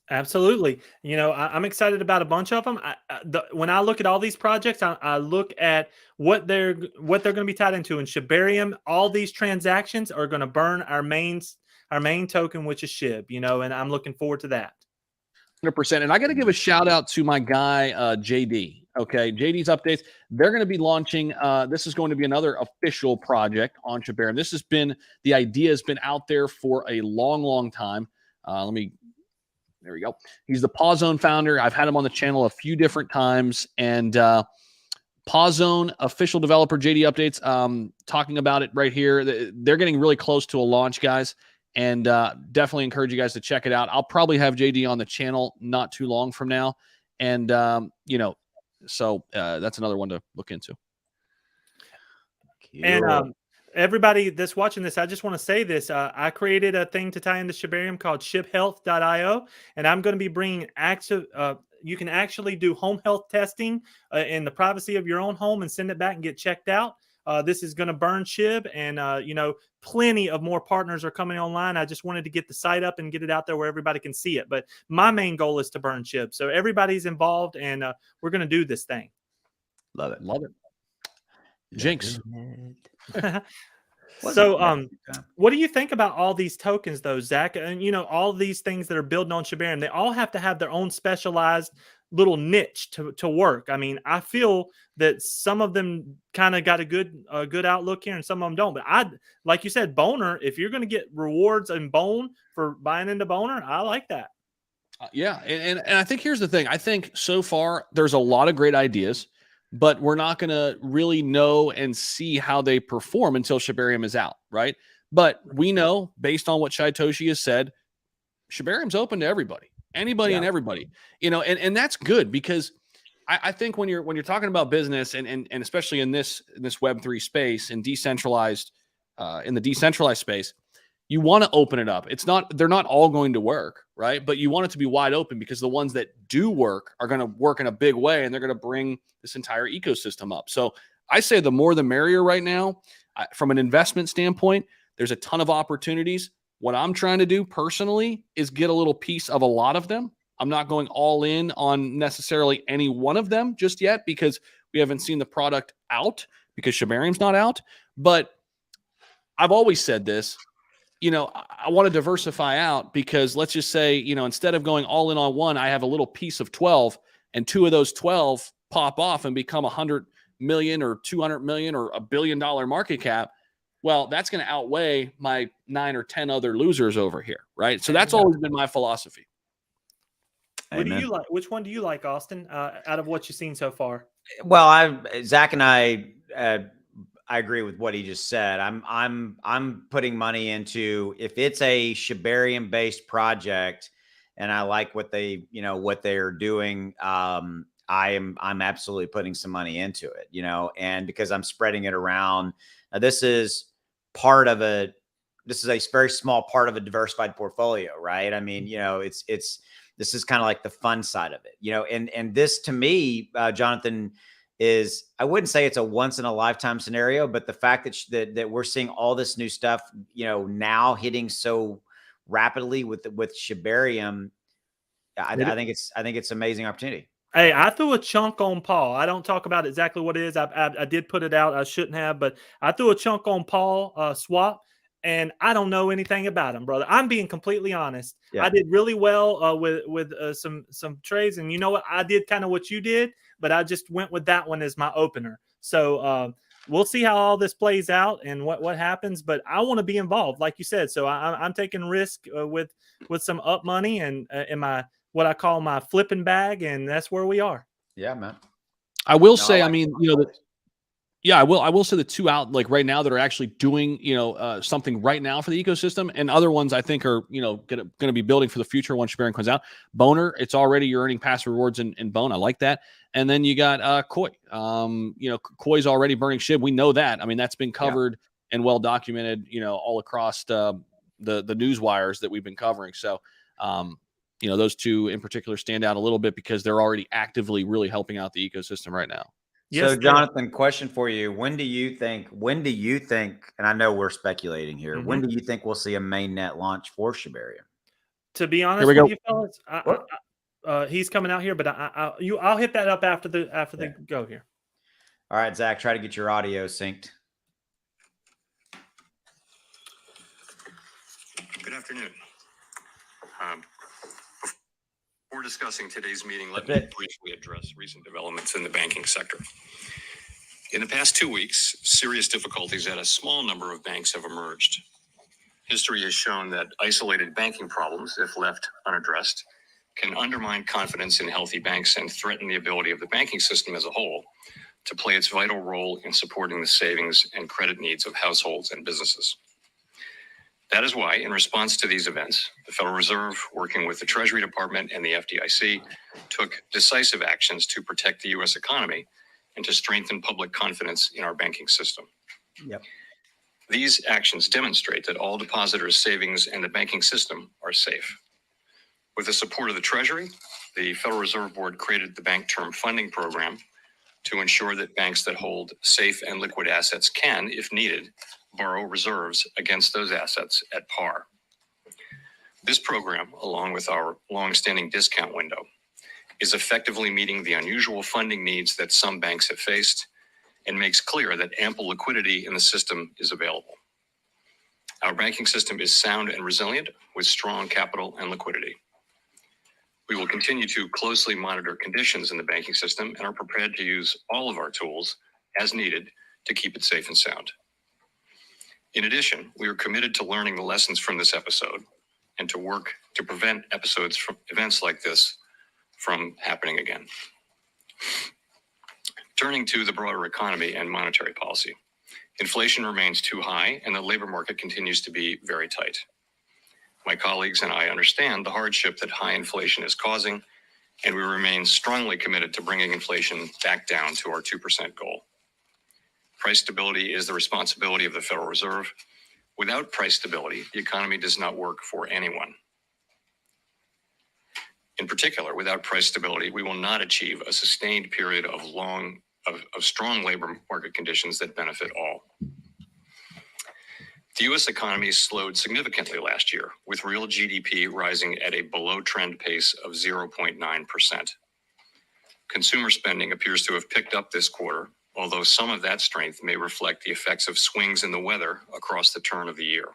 Absolutely. You know, I'm excited about a bunch of them. When I look at all these projects, I look at what they're going to be tied into. In Shibarium, all these transactions are going to burn our main token, which is SHIB. You know, and I'm looking forward to that. 100%. And I got to give a shout out to my guy, JD. Okay. JD's updates. They're going to be launching. This is going to be another official project on Shibarium. The idea has been out there for a long, long time. There we go. He's the Paw Zone founder. I've had him on the channel a few different times. And Paw Zone official developer, JD updates, talking about it right here. They're getting really close to a launch, guys. And definitely encourage you guys to check it out. I'll probably have JD on the channel not too long from now. And, so that's another one to look into. Cool. And everybody that's watching this, I just want to say this. I created a thing to tie into Shibarium called shiphealth.io, and I'm going to be bringing you can actually do home health testing in the privacy of your own home and send it back and get checked out. This is going to burn SHIB, and plenty of more partners are coming online. I just wanted to get the site up and get it out there where everybody can see it. But my main goal is to burn SHIB, so everybody's involved, and we're going to do this thing. Love it. Love it. Jinx. So, what do you think about all these tokens, though, Zach? And all these things that are building on Shibarium, they all have to have their own specialized little niche to work. I mean, I feel that some of them kind of got a good outlook here, and some of them don't. But like you said, Boner. If you're going to get rewards in Bone for buying into Boner, I like that. Yeah, and I think here's the thing. I think so far there's a lot of great ideas, but we're not going to really know and see how they perform until Shibarium is out, right? But we know, based on what Shitoshi has said, Shibarium's open to everybody, anybody and everybody, and that's good, because I think when you're talking about business and especially in this Web3 space and decentralized, in the decentralized space, you want to open it up. They're not all going to work, right? But you want it to be wide open, because the ones that do work are going to work in a big way, and they're going to bring this entire ecosystem up. So I say the more the merrier right now. From an investment standpoint, there's a ton of opportunities. What I'm trying to do personally is get a little piece of a lot of them. I'm not going all in on necessarily any one of them just yet, because we haven't seen the product out, because Shibarium's not out. But I've always said this. I want to diversify out, because let's just say, instead of going all in on one, I have a little piece of 12, and 2 of those 12 pop off and become 100 million or 200 million or $1 billion market cap. Well, that's going to outweigh my 9 or 10 other losers over here, right? So that's always been my philosophy. What do you like? Which one do you like, Austin, out of what you've seen so far? Well, Zach and I agree with what he just said. I'm putting money into, if it's a Shibarium based project and I like what they're doing, I'm absolutely putting some money into it, and because I'm spreading it around. Now, this is a very small part of a diversified portfolio, right? I mean, this is kind of like the fun side of it, and this to me, Jonathan, is, I wouldn't say it's a once in a lifetime scenario, but the fact that we're seeing all this new stuff, now hitting so rapidly with Shibarium, I think it's an amazing opportunity. Hey, I threw a chunk on Paul. I don't talk about exactly what it is. I did put it out. I shouldn't have, but I threw a chunk on Paul swap, and I don't know anything about him, brother. I'm being completely honest. Yeah. I did really well with some trades, and you know what? I did kind of what you did, but I just went with that one as my opener. So we'll see how all this plays out and what happens. But I want to be involved, like you said. So I'm taking risk with some up money and in my what I call my flipping bag, and that's where we are. Yeah, man. I will say, I will say the two out like right now that are actually doing, something right now for the ecosystem, and other ones I think are, going to be building for the future once Shibarium comes out. Boner, it's already, you're earning passive rewards in Bone. I like that. And then you got Koi. Koi's already burning SHIB. We know that. I mean, that's been covered and well documented, all across the news wires that we've been covering. So, those two in particular stand out a little bit because they're already actively really helping out the ecosystem right now. Yes, so Jonathan, question for you. When do you think, and I know we're speculating here, when do you think we'll see a mainnet launch for Shibarium? To be honest Here we with go. you, fellas, he's coming out here, but I'll hit that up after the go here. All right, Zach, try to get your audio synced. Good afternoon. Before discussing today's meeting, let me briefly address recent developments in the banking sector. In the past 2 weeks, serious difficulties at a small number of banks have emerged. History has shown that isolated banking problems, if left unaddressed, can undermine confidence in healthy banks and threaten the ability of the banking system as a whole to play its vital role in supporting the savings and credit needs of households and businesses. That is why, in response to these events, the Federal Reserve, working with the Treasury Department and the FDIC, took decisive actions to protect the U.S. economy and to strengthen public confidence in our banking system. Yep. These actions demonstrate that all depositors' savings and the banking system are safe. With the support of the Treasury, the Federal Reserve Board created the Bank Term Funding Program to ensure that banks that hold safe and liquid assets can, if needed, borrow reserves against those assets at par. This program, along with our long-standing discount window, is effectively meeting the unusual funding needs that some banks have faced and makes clear that ample liquidity in the system is available. Our banking system is sound and resilient with strong capital and liquidity. We will continue to closely monitor conditions in the banking system and are prepared to use all of our tools as needed to keep it safe and sound. In addition, we are committed to learning the lessons from this episode and to work to prevent events like this from happening again. Turning to the broader economy and monetary policy, inflation remains too high and the labor market continues to be very tight. My colleagues and I understand the hardship that high inflation is causing, and we remain strongly committed to bringing inflation back down to our 2% goal. Price stability is the responsibility of the Federal Reserve. Without price stability, the economy does not work for anyone. In particular, without price stability, we will not achieve a sustained period of strong labor market conditions that benefit all. The U.S. economy slowed significantly last year, with real GDP rising at a below-trend pace of 0.9%. Consumer spending appears to have picked up this quarter, although some of that strength may reflect the effects of swings in the weather across the turn of the year.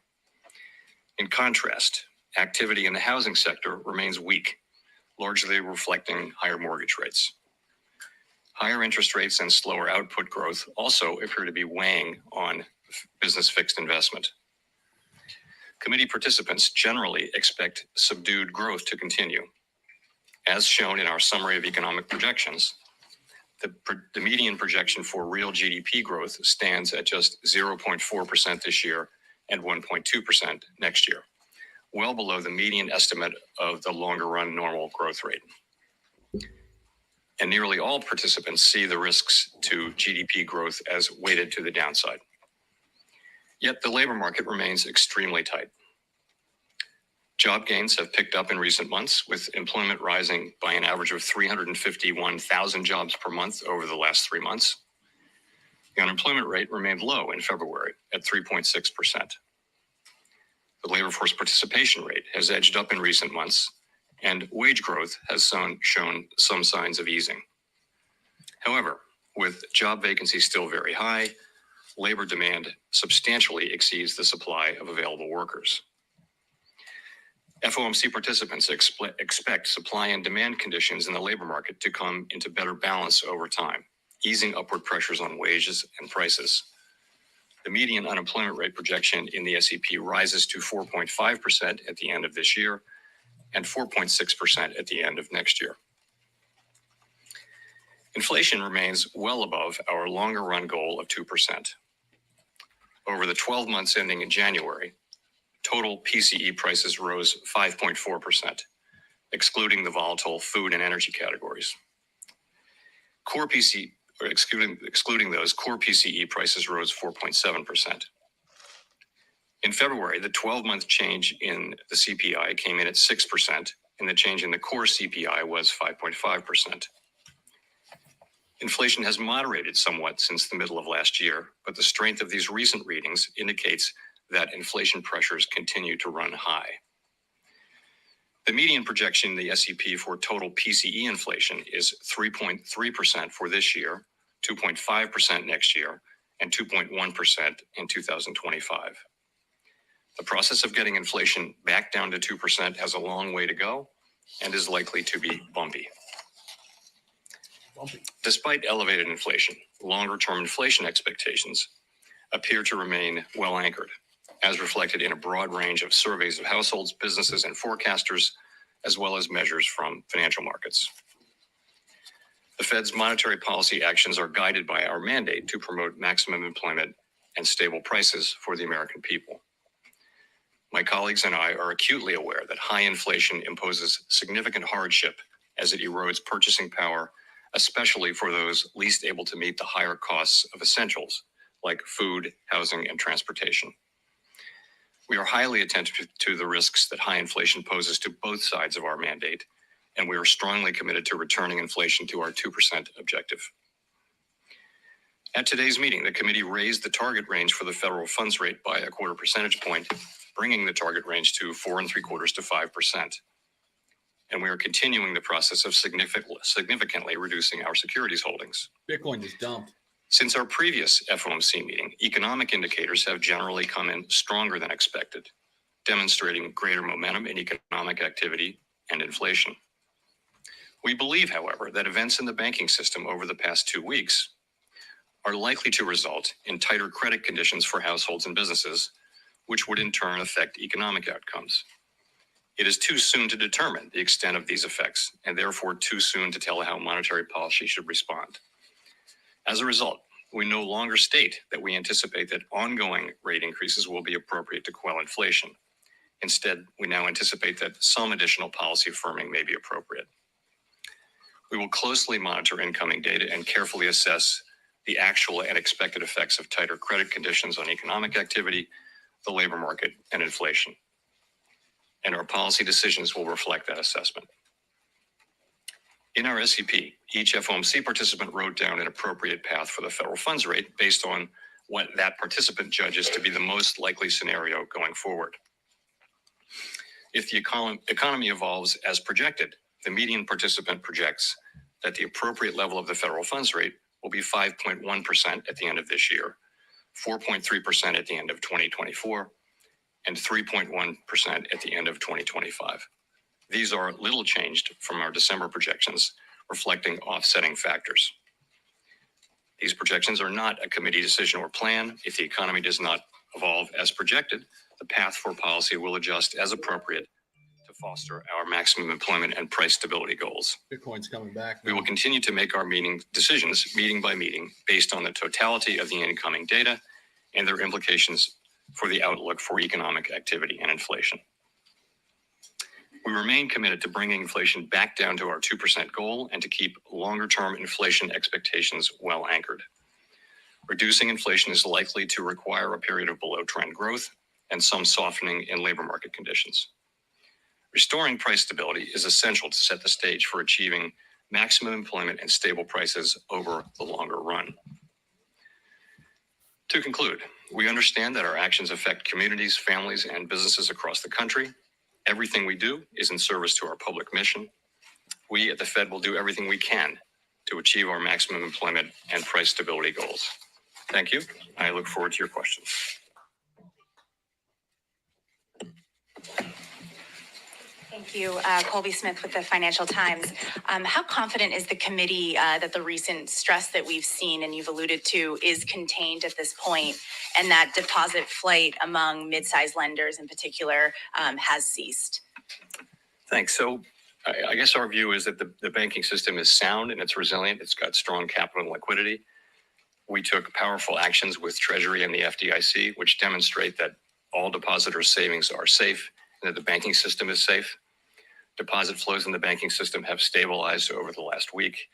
In contrast, activity in the housing sector remains weak, largely reflecting higher mortgage rates. Higher interest rates and slower output growth also appear to be weighing on business fixed investment. Committee participants generally expect subdued growth to continue. As shown in our summary of economic projections, the median projection for real GDP growth stands at just 0.4% this year and 1.2% next year, well below the median estimate of the longer-run normal growth rate. And nearly all participants see the risks to GDP growth as weighted to the downside. Yet the labor market remains extremely tight. Job gains have picked up in recent months, with employment rising by an average of 351,000 jobs per month over the last 3 months. The unemployment rate remained low in February at 3.6%. The labor force participation rate has edged up in recent months, and wage growth has shown some signs of easing. However, with job vacancies still very high, labor demand substantially exceeds the supply of available workers. FOMC participants expect supply and demand conditions in the labor market to come into better balance over time, easing upward pressures on wages and prices. The median unemployment rate projection in the SEP rises to 4.5% at the end of this year and 4.6% at the end of next year. Inflation remains well above our longer-run goal of 2%. Over the 12 months ending in January, total PCE prices rose 5.4%, excluding the volatile food and energy categories. Excluding those, core PCE prices rose 4.7%. In February, the 12-month change in the CPI came in at 6%, and the change in the core CPI was 5.5%. Inflation has moderated somewhat since the middle of last year, but the strength of these recent readings indicates that inflation pressures continue to run high. The median projection in the SEP for total PCE inflation is 3.3% for this year, 2.5% next year, and 2.1% in 2025. The process of getting inflation back down to 2% has a long way to go and is likely to be bumpy. Despite elevated inflation, longer-term inflation expectations appear to remain well anchored, as reflected in a broad range of surveys of households, businesses, and forecasters, as well as measures from financial markets. The Fed's monetary policy actions are guided by our mandate to promote maximum employment and stable prices for the American people. My colleagues and I are acutely aware that high inflation imposes significant hardship as it erodes purchasing power, especially for those least able to meet the higher costs of essentials like food, housing, and transportation. We are highly attentive to the risks that high inflation poses to both sides of our mandate, and we are strongly committed to returning inflation to our 2% objective. At today's meeting, the committee raised the target range for the federal funds rate by a quarter percentage point, bringing the target range to 4.75% to 5%. And we are continuing the process of significantly reducing our securities holdings. Bitcoin is dumped. Since our previous FOMC meeting, economic indicators have generally come in stronger than expected, demonstrating greater momentum in economic activity and inflation. We believe, however, that events in the banking system over the past 2 weeks are likely to result in tighter credit conditions for households and businesses, which would in turn affect economic outcomes. It is too soon to determine the extent of these effects, and therefore too soon to tell how monetary policy should respond. As a result, we no longer state that we anticipate that ongoing rate increases will be appropriate to quell inflation. Instead, we now anticipate that some additional policy firming may be appropriate. We will closely monitor incoming data and carefully assess the actual and expected effects of tighter credit conditions on economic activity, the labor market, and inflation. And our policy decisions will reflect that assessment. In our SEP, each FOMC participant wrote down an appropriate path for the federal funds rate based on what that participant judges to be the most likely scenario going forward. If the economy evolves as projected, the median participant projects that the appropriate level of the federal funds rate will be 5.1% at the end of this year, 4.3% at the end of 2024, and 3.1% at the end of 2025. These are little changed from our December projections, reflecting offsetting factors. These projections are not a committee decision or plan. If the economy does not evolve as projected, the path for policy will adjust as appropriate to foster our maximum employment and price stability goals. Bitcoin's coming back. We will continue to make our decisions meeting by meeting based on the totality of the incoming data and their implications for the outlook for economic activity and inflation. We remain committed to bringing inflation back down to our 2% goal and to keep longer-term inflation expectations well anchored. Reducing inflation is likely to require a period of below-trend growth and some softening in labor market conditions. Restoring price stability is essential to set the stage for achieving maximum employment and stable prices over the longer run. To conclude, we understand that our actions affect communities, families, and businesses across the country. Everything we do is in service to our public mission. We at the Fed will do everything we can to achieve our maximum employment and price stability goals. Thank you. I look forward to your questions. Thank you. Colby Smith with the Financial Times. How confident is the committee that the recent stress that we've seen and you've alluded to is contained at this point, and that deposit flight among mid-sized lenders in particular has ceased? Thanks. So I guess our view is that the banking system is sound and it's resilient. It's got strong capital and liquidity. We took powerful actions with Treasury and the FDIC, which demonstrate that all depositors' savings are safe and that the banking system is safe. Deposit flows in the banking system have stabilized over the last week.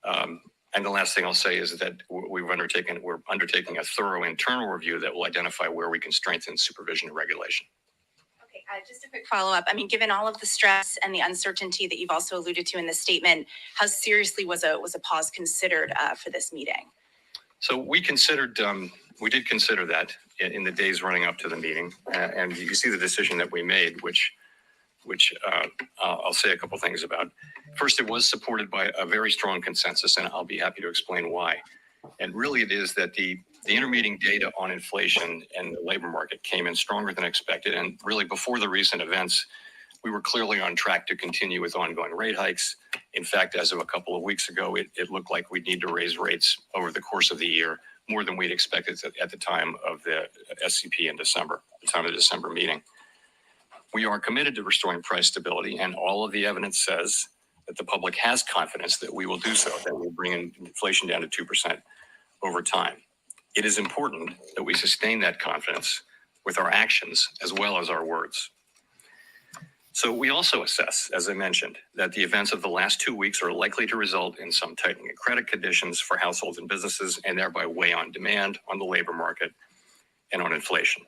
And the last thing I'll say is that we're undertaking a thorough internal review that will identify where we can strengthen supervision and regulation. Okay, just a quick follow-up. I mean, given all of the stress and the uncertainty that you've also alluded to in the statement, how seriously was a pause considered for this meeting? So we did consider that in the days running up to the meeting, and you can see the decision that we made, which which I'll say a couple things about. First, it was supported by a very strong consensus, and I'll be happy to explain why. And really it is that the intermeeting data on inflation and the labor market came in stronger than expected. And really before the recent events, we were clearly on track to continue with ongoing rate hikes. In fact, as of a couple of weeks ago, it looked like we'd need to raise rates over the course of the year more than we'd expected at the time of the SCP in December, the time of the December meeting. We are committed to restoring price stability, and all of the evidence says that the public has confidence that we will do so, that we'll bring inflation down to 2% over time. It is important that we sustain that confidence with our actions as well as our words. So we also assess, as I mentioned, that the events of the last 2 weeks are likely to result in some tightening of credit conditions for households and businesses, and thereby weigh on demand, on the labor market, and on inflation.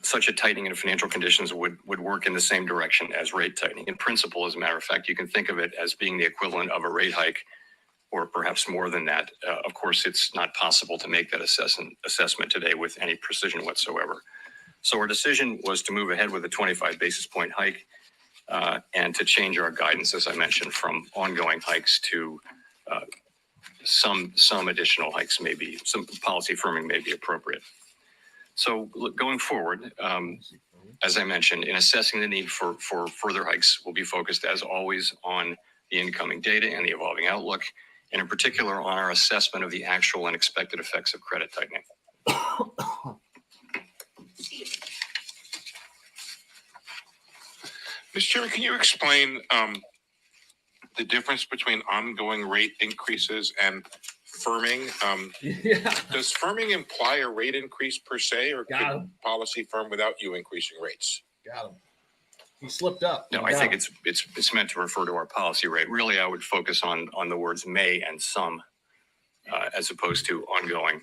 Such a tightening in financial conditions would work in the same direction as rate tightening. In principle, as a matter of fact, you can think of it as being the equivalent of a rate hike, or perhaps more than that. Of course, it's not possible to make that assessment today with any precision whatsoever. So our decision was to move ahead with a 25 basis point hike and to change our guidance, as I mentioned, from ongoing hikes to some additional hikes, maybe some policy firming may be appropriate. So going forward, as I mentioned, in assessing the need for further hikes, we'll be focused as always on the incoming data and the evolving outlook, and in particular on our assessment of the actual and expected effects of credit tightening. Mr. Chairman, can you explain the difference between ongoing rate increases and firming? Does firming imply a rate increase per se, or can policy firm without you increasing rates? Got him. He slipped up. No, I think it's meant to refer to our policy rate. Really, I would focus on the words may and some, as opposed to ongoing.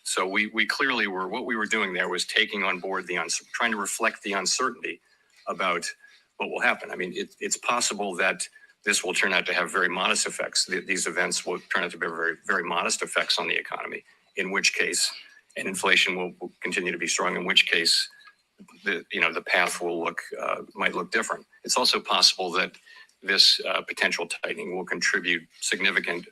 So we clearly were, what we were doing there was taking on board trying to reflect the uncertainty about what will happen. I mean, it's possible that this will turn out to have very modest effects. These events will turn out to be very, very modest effects on the economy, in which case, and inflation will continue to be strong, in which case, the path will might look different. It's also possible that this potential tightening will contribute significant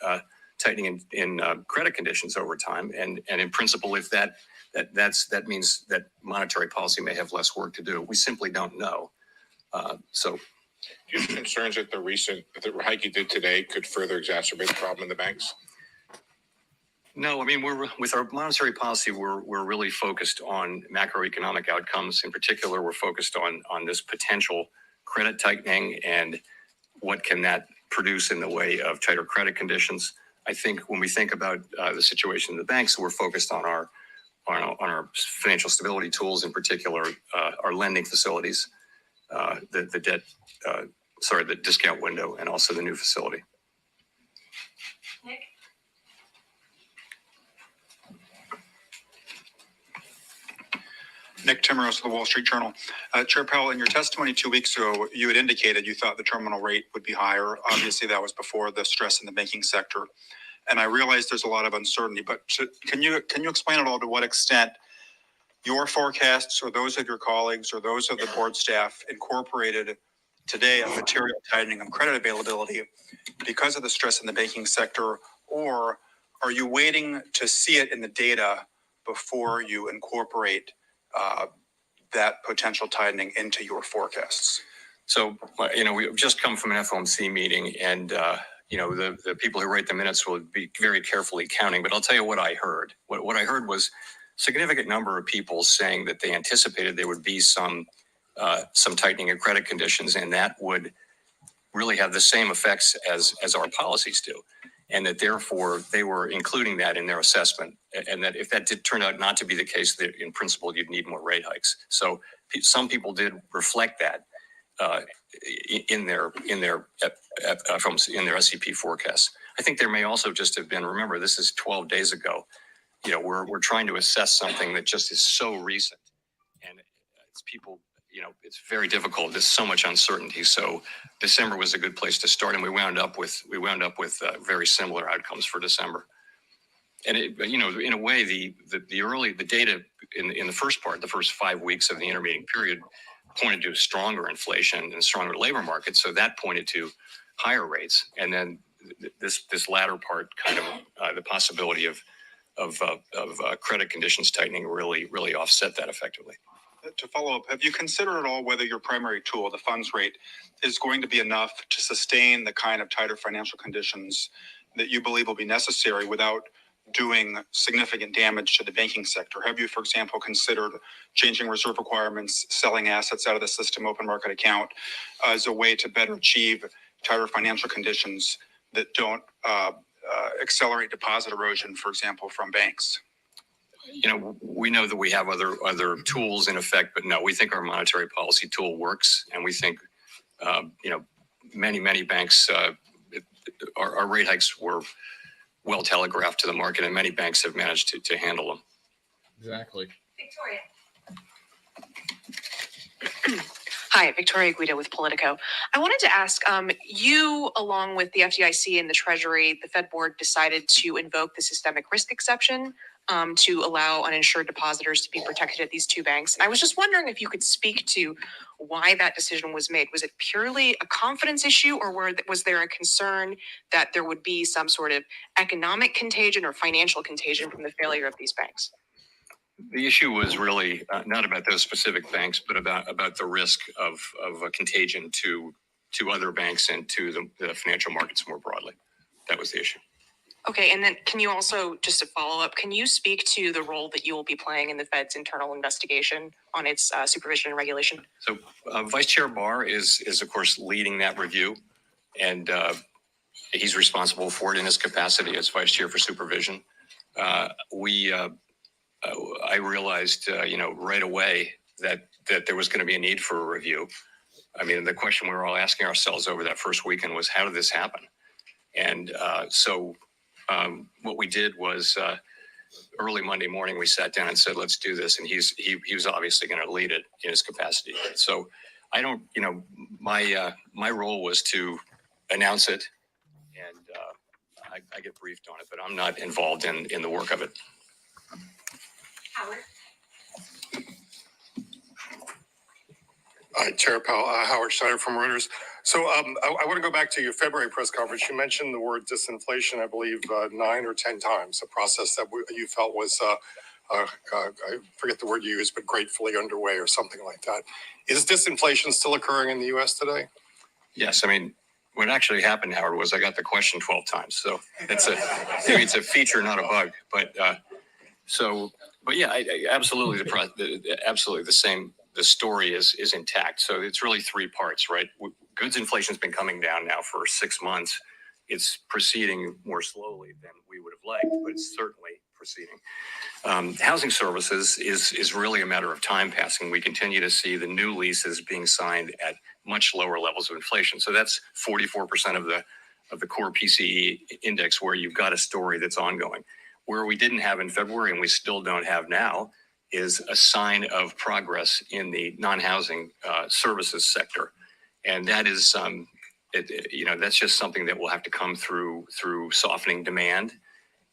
tightening in credit conditions over time. And in principle, if that means that monetary policy may have less work to do. We simply don't know. So, do you have concerns that the hike you did today could further exacerbate the problem in the banks? No, I mean, with our monetary policy, we're really focused on macroeconomic outcomes. In particular, we're focused on this potential credit tightening and what can that produce in the way of tighter credit conditions. I think when we think about the situation in the banks, we're focused on our financial stability tools, in particular, our lending facilities, the discount window, and also the new facility. Nick? Nick Timmeros of the Wall Street Journal. Chair Powell, in your testimony 2 weeks ago, you had indicated you thought the terminal rate would be higher. Obviously, that was before the stress in the banking sector. And I realize there's a lot of uncertainty, but can you explain at all to what extent your forecasts or those of your colleagues or those of the board staff incorporated today a material tightening of credit availability because of the stress in the banking sector, or are you waiting to see it in the data before you incorporate that potential tightening into your forecasts? So, we've just come from an FOMC meeting, and the people who write the minutes will be very carefully counting. But I'll tell you what I heard. What I heard was a significant number of people saying that they anticipated there would be some tightening of credit conditions, and that would really have the same effects as our policies do, and that therefore they were including that in their assessment, and that if that did turn out not to be the case, that in principle you'd need more rate hikes. So some people did reflect that in their SCP forecasts. I think there may also just have been, remember, this is 12 days ago. We're trying to assess something that just is so recent, and it's people. It's very difficult. There's so much uncertainty. So December was a good place to start, and we wound up with very similar outcomes for December. And in a way, the data in the first part, the first 5 weeks of the intermeeting period, pointed to stronger inflation and stronger labor market. So that pointed to higher rates. And then this latter part, kind of the possibility of credit conditions tightening really offset that effectively. To follow up, have you considered at all whether your primary tool, the funds rate, is going to be enough to sustain the kind of tighter financial conditions that you believe will be necessary without doing significant damage to the banking sector? Have you, for example, considered changing reserve requirements, selling assets out of the system, open market account, as a way to better achieve tighter financial conditions that don't accelerate deposit erosion, for example, from banks? We know that we have other tools in effect, but no, we think our monetary policy tool works, and we think, many banks, our rate hikes were well telegraphed to the market, and many banks have managed to handle them. Exactly. Victoria. Hi, Victoria Guida with Politico. I wanted to ask, you, along with the FDIC and the Treasury, the Fed board decided to invoke the systemic risk exception to allow uninsured depositors to be protected at these two banks. And I was just wondering if you could speak to why that decision was made. Was it purely a confidence issue, or was there a concern that there would be some sort of economic contagion or financial contagion from the failure of these banks? The issue was really not about those specific banks, but about the risk of a contagion to other banks and to the financial markets more broadly. That was the issue. Okay, and then can you also, just to follow up, can you speak to the role that you will be playing in the Fed's internal investigation on its supervision and regulation? So Vice Chair Barr is of course leading that review, and he's responsible for it in his capacity as Vice Chair for Supervision. I realized, right away that there was going to be a need for a review. I mean, the question we were all asking ourselves over that first weekend was, how did this happen? And so what we did was early Monday morning, we sat down and said, let's do this. And he was obviously going to lead it in his capacity. So I don't, my role was to announce it, and I get briefed on it, but I'm not involved in the work of it. Howard. Chair Powell, Howard Schneider from Reuters. So I want to go back to your February press conference. You mentioned the word disinflation, I believe, 9 or 10 times, a process that you felt was, I forget the word you used, but gratefully underway or something like that. Is disinflation still occurring in the U.S. today? Yes. I mean, what actually happened, Howard, was I got the question 12 times. So maybe it's a feature, not a bug. But yeah, absolutely the same. The story is intact. So it's really three parts, right? Goods inflation has been coming down now for 6 months. It's proceeding more slowly than we would have liked, but it's certainly proceeding. Housing services is really a matter of time passing. We continue to see the new leases being signed at much lower levels of inflation. So that's 44% of the core PCE index, where you've got a story that's ongoing. Where we didn't have in February, and we still don't have now, is a sign of progress in the non-housing services sector. And that is, that's just something that will have to come through softening demand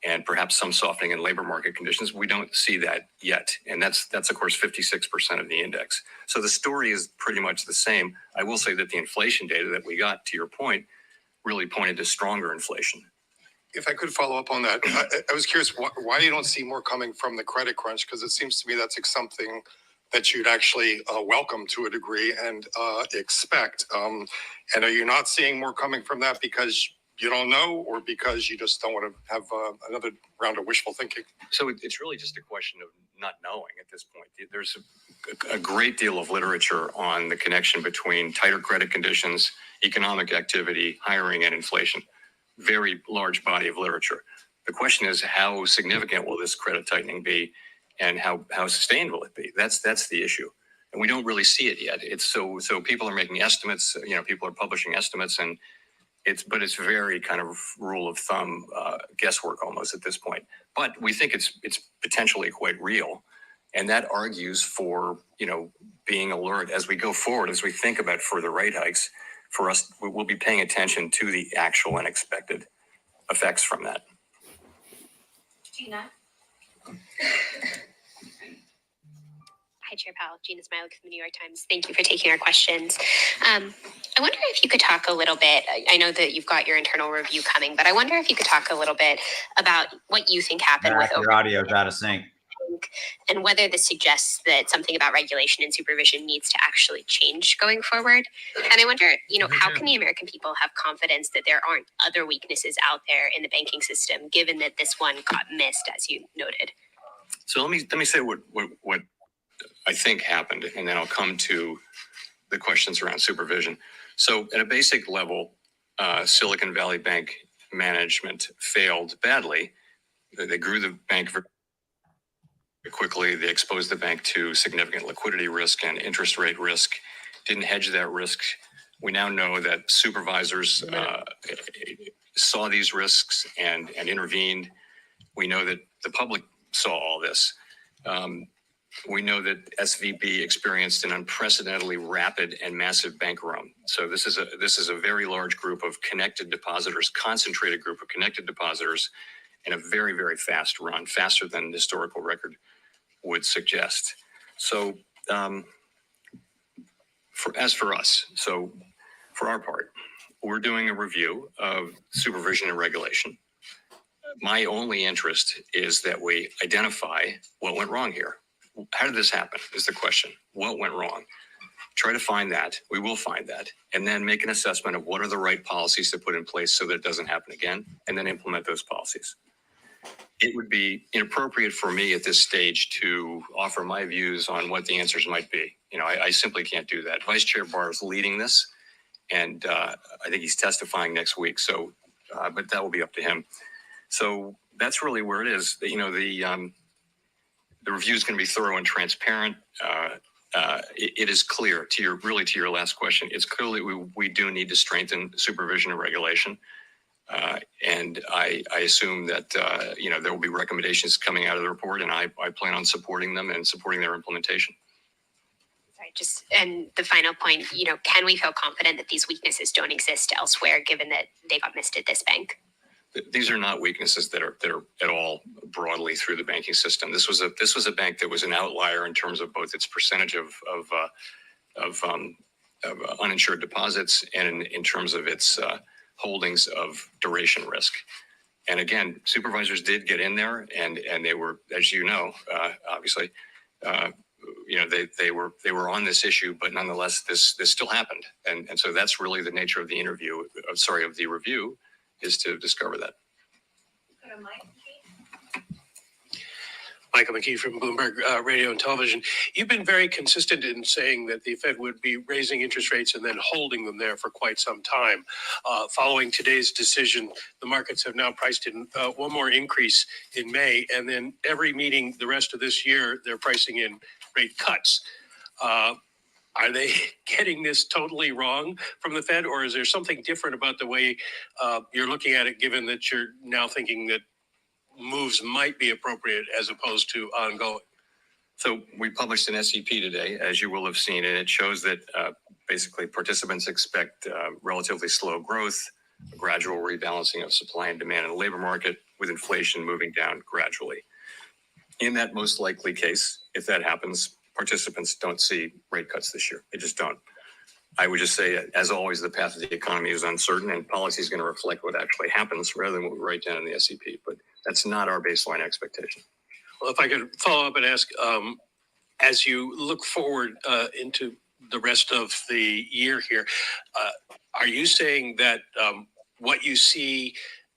and perhaps some softening in labor market conditions. We don't see that yet. And that's of course, 56% of the index. So the story is pretty much the same. I will say that the inflation data that we got, to your point, really pointed to stronger inflation. If I could follow up on that, I was curious why you don't see more coming from the credit crunch, because it seems to me that's something that you'd actually welcome to a degree and expect. And are you not seeing more coming from that because you don't know, or because you just don't want to have another round of wishful thinking? So it's really just a question of not knowing at this point. There's a great deal of literature on the connection between tighter credit conditions, economic activity, hiring, and inflation. Very large body of literature. The question is, how significant will this credit tightening be, and how sustained will it be? That's the issue, and we don't really see it yet. It's so people are making estimates. People are publishing estimates, and it's very kind of rule of thumb guesswork almost at this point. But we think it's potentially quite real, and that argues for being alert as we go forward, as we think about further rate hikes. For us, we'll be paying attention to the actual and expected effects from that. Gina. Hi, Chair Powell. Gina Smilik from the New York Times. Thank you for taking our questions. I wonder if you could talk a little bit. I know that you've got your internal review coming, but I wonder if you could talk a little bit about what you think happened with Your audio is out of sync. And whether this suggests that something about regulation and supervision needs to actually change going forward. And I wonder, how can the American people have confidence that there aren't other weaknesses out there in the banking system, given that this one got missed, as you noted? So let me say what I think happened, and then I'll come to the questions around supervision. So at a basic level, Silicon Valley Bank management failed badly. They grew the bank very quickly. They exposed the bank to significant liquidity risk and interest rate risk, didn't hedge that risk. We now know that supervisors saw these risks and intervened. We know that the public saw all this. We know that SVB experienced an unprecedentedly rapid and massive bank run. So this is a very large group of connected depositors, concentrated group of connected depositors, in a very, very fast run, faster than the historical record would suggest. So for us, for our part, we're doing a review of supervision and regulation. My only interest is that we identify what went wrong here. How did this happen is the question. What went wrong? Try to find that. We will find that. And then make an assessment of what are the right policies to put in place so that it doesn't happen again, and then implement those policies. It would be inappropriate for me at this stage to offer my views on what the answers might be. I simply can't do that. Vice Chair Barr is leading this, and I think he's testifying next week. So, but that will be up to him. So that's really where it is. The review is going to be thorough and transparent. It is clear to your last question. It's clearly we do need to strengthen supervision and regulation. And I assume that, there will be recommendations coming out of the report, and I plan on supporting them and supporting their implementation. And the final point, can we feel confident that these weaknesses don't exist elsewhere, given that they got missed at this bank? These are not weaknesses that are at all broadly through the banking system. This was a bank that was an outlier in terms of both its percentage of uninsured deposits and in terms of its holdings of duration risk. And again, supervisors did get in there, and they were, as you know, obviously, they were on this issue, but nonetheless, this still happened. And so that's really the nature of the of the review, is to discover that. Michael McKee from Bloomberg Radio and Television. You've been very consistent in saying that the Fed would be raising interest rates and then holding them there for quite some time. Following today's decision, the markets have now priced in one more increase in May, and then every meeting the rest of this year, they're pricing in rate cuts. Are they getting this totally wrong from the Fed, or is there something different about the way you're looking at it, given that you're now thinking that moves might be appropriate as opposed to ongoing? So we published an SEP today, as you will have seen, and it shows that basically participants expect relatively slow growth, a gradual rebalancing of supply and demand in the labor market, with inflation moving down gradually. In that most likely case, if that happens, participants don't see rate cuts this year. They just don't. I would just say, as always, the path of the economy is uncertain, and policy is going to reflect what actually happens rather than what we write down in the SEP. But that's not our baseline expectation. Well, if I could follow up and ask, as you look forward into the rest of the year here, are you saying that what you see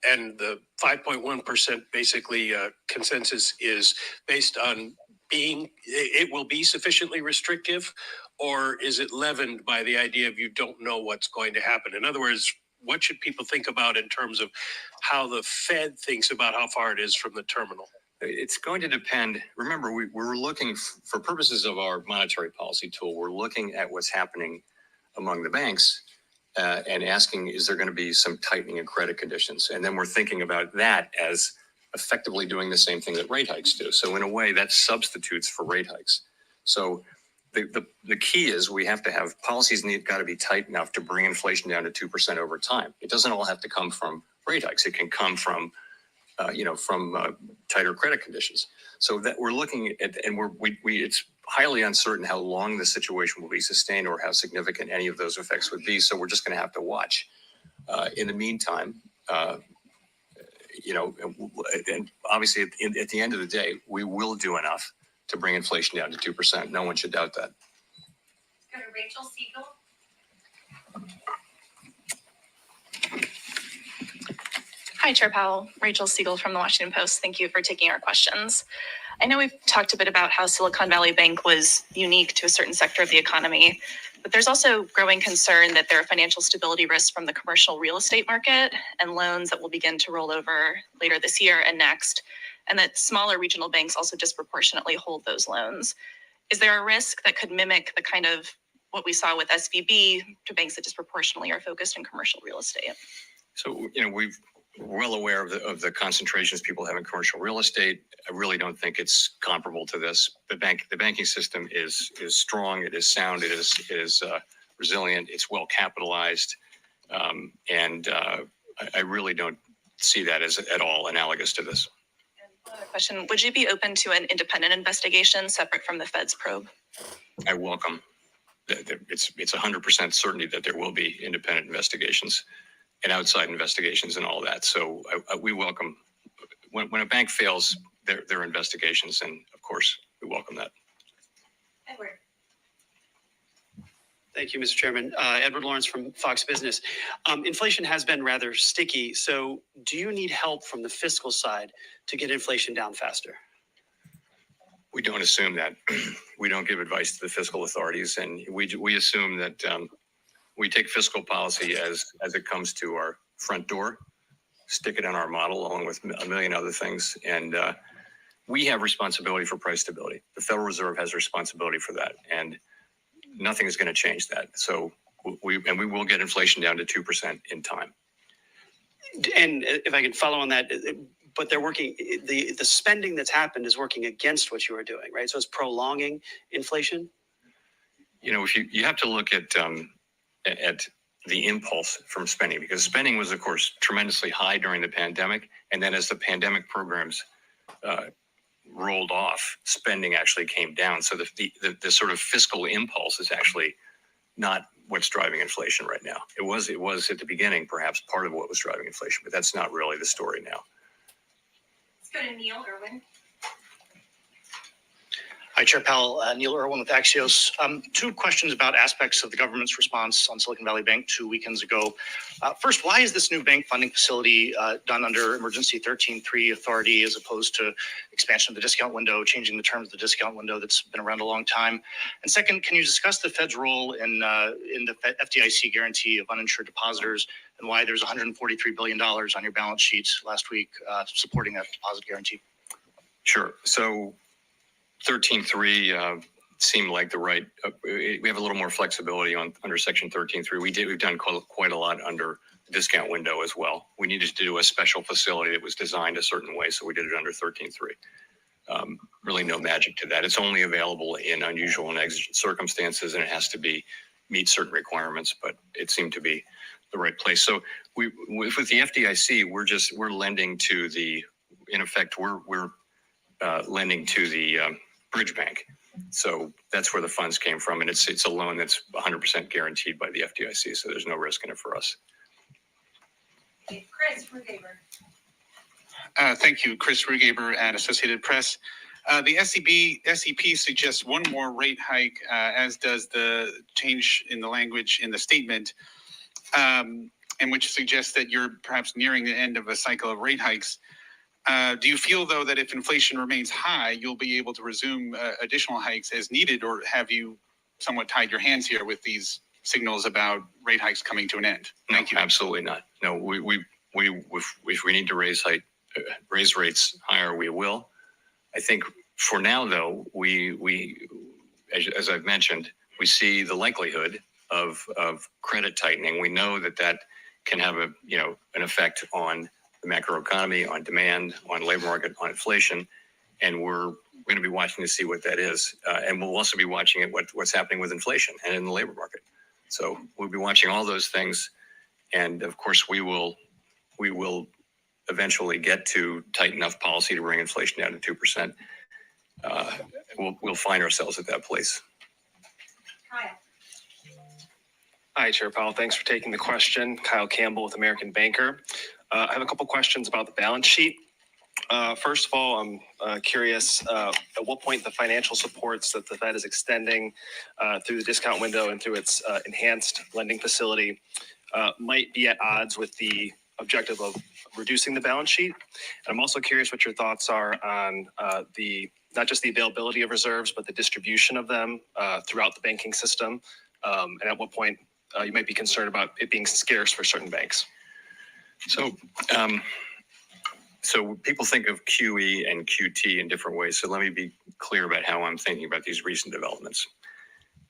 and the 5.1% basically consensus is based on it will be sufficiently restrictive, or is it leavened by the idea of you don't know what's going to happen? In other words, what should people think about in terms of how the Fed thinks about how far it is from the terminal? It's going to depend. Remember, we're looking for purposes of our monetary policy tool. We're looking at what's happening among the banks and asking, is there going to be some tightening of credit conditions? And then we're thinking about that as effectively doing the same thing that rate hikes do. So in a way, that substitutes for rate hikes. So the key is we have to have policies got to be tight enough to bring inflation down to 2% over time. It doesn't all have to come from rate hikes. It can come from tighter credit conditions. So that we're looking at, and it's highly uncertain how long the situation will be sustained or how significant any of those effects would be. So we're just going to have to watch. In the meantime, and obviously at the end of the day, we will do enough to bring inflation down to 2%. No one should doubt that. Let's go to Rachel Siegel. Hi, Chair Powell. Rachel Siegel from the Washington Post. Thank you for taking our questions. I know we've talked a bit about how Silicon Valley Bank was unique to a certain sector of the economy, but there's also growing concern that there are financial stability risks from the commercial real estate market and loans that will begin to roll over later this year and next, and that smaller regional banks also disproportionately hold those loans. Is there a risk that could mimic the kind of what we saw with SVB to banks that disproportionately are focused in commercial real estate? So, we're well aware of the concentrations people have in commercial real estate. I really don't think it's comparable to this. The banking system is strong. It is sound. It is resilient. It's well capitalized, and I really don't see that as at all analogous to this. Another question: would you be open to an independent investigation separate from the Fed's probe? I welcome. It's 100% certainty that there will be independent investigations and outside investigations and all that. So we welcome when a bank fails their investigations, and of course we welcome that. Edward. Thank you, Mr. Chairman. Edward Lawrence from Fox Business. Inflation has been rather sticky. So do you need help from the fiscal side to get inflation down faster? We don't assume that. We don't give advice to the fiscal authorities, and we assume that we take fiscal policy as it comes to our front door, stick it on our model along with a million other things, and we have responsibility for price stability. The Federal Reserve has responsibility for that, and nothing is going to change that. So we will get inflation down to 2% in time. And if I can follow on that, but they're working, the spending that's happened is working against what you are doing, right? So it's prolonging inflation. If you have to look at the impulse from spending, because spending was, of course, tremendously high during the pandemic. And then as the pandemic programs rolled off, spending actually came down. So the sort of fiscal impulse is actually not what's driving inflation right now. It was at the beginning, perhaps part of what was driving inflation, but that's not really the story now. Let's go to Neil Irwin. Hi, Chair Powell. Neil Irwin with Axios. Two questions about aspects of the government's response on Silicon Valley Bank 2 weekends ago. First, why is this new bank funding facility done under Emergency 13.3 authority as opposed to expansion of the discount window, changing the terms of the discount window that's been around a long time? And second, can you discuss the Fed's role in the FDIC guarantee of uninsured depositors and why there's $143 billion on your balance sheet last week supporting that deposit guarantee? Sure. So 13.3 seemed like the right. We have a little more flexibility under Section 13.3. We've done quite a lot under the discount window as well. We needed to do a special facility that was designed a certain way, so we did it under 13.3. Really, no magic to that. It's only available in unusual and exigent circumstances, and it has to meet certain requirements. But it seemed to be the right place. So with the FDIC, we're lending to the. In effect, we're lending to the bridge bank. So that's where the funds came from. And it's a loan that's 100% guaranteed by the FDIC. So there's no risk in it for us. Chris Rugaber. Thank you, Chris Rugaber at Associated Press. The SEP suggests one more rate hike, as does the change in the language in the statement, and which suggests that you're perhaps nearing the end of a cycle of rate hikes. Do you feel, though, that if inflation remains high, you'll be able to resume additional hikes as needed, or have you somewhat tied your hands here with these signals about rate hikes coming to an end? Thank you. Absolutely not. No, if we need to raise rates higher, we will. I think for now, though, as I've mentioned, we see the likelihood of credit tightening. We know that can have an effect on the macroeconomy, on demand, on labor market, on inflation, and we're going to be watching to see what that is, and we'll also be watching what's happening with inflation and in the labor market. So we'll be watching all those things, and of course we will eventually get to tight enough policy to bring inflation down to 2%. we'll find ourselves at that place. Hi, Chair Powell. Thanks for taking the question. Kyle Campbell with American Banker. I have a couple questions about the balance sheet. First of all, I'm curious at what point the financial supports that the Fed is extending through the discount window and through its enhanced lending facility might be at odds with the objective of reducing the balance sheet. And I'm also curious what your thoughts are on not just the availability of reserves, but the distribution of them throughout the banking system. And at what point you might be concerned about it being scarce for certain banks. So people think of QE and QT in different ways. So let me be clear about how I'm thinking about these recent developments.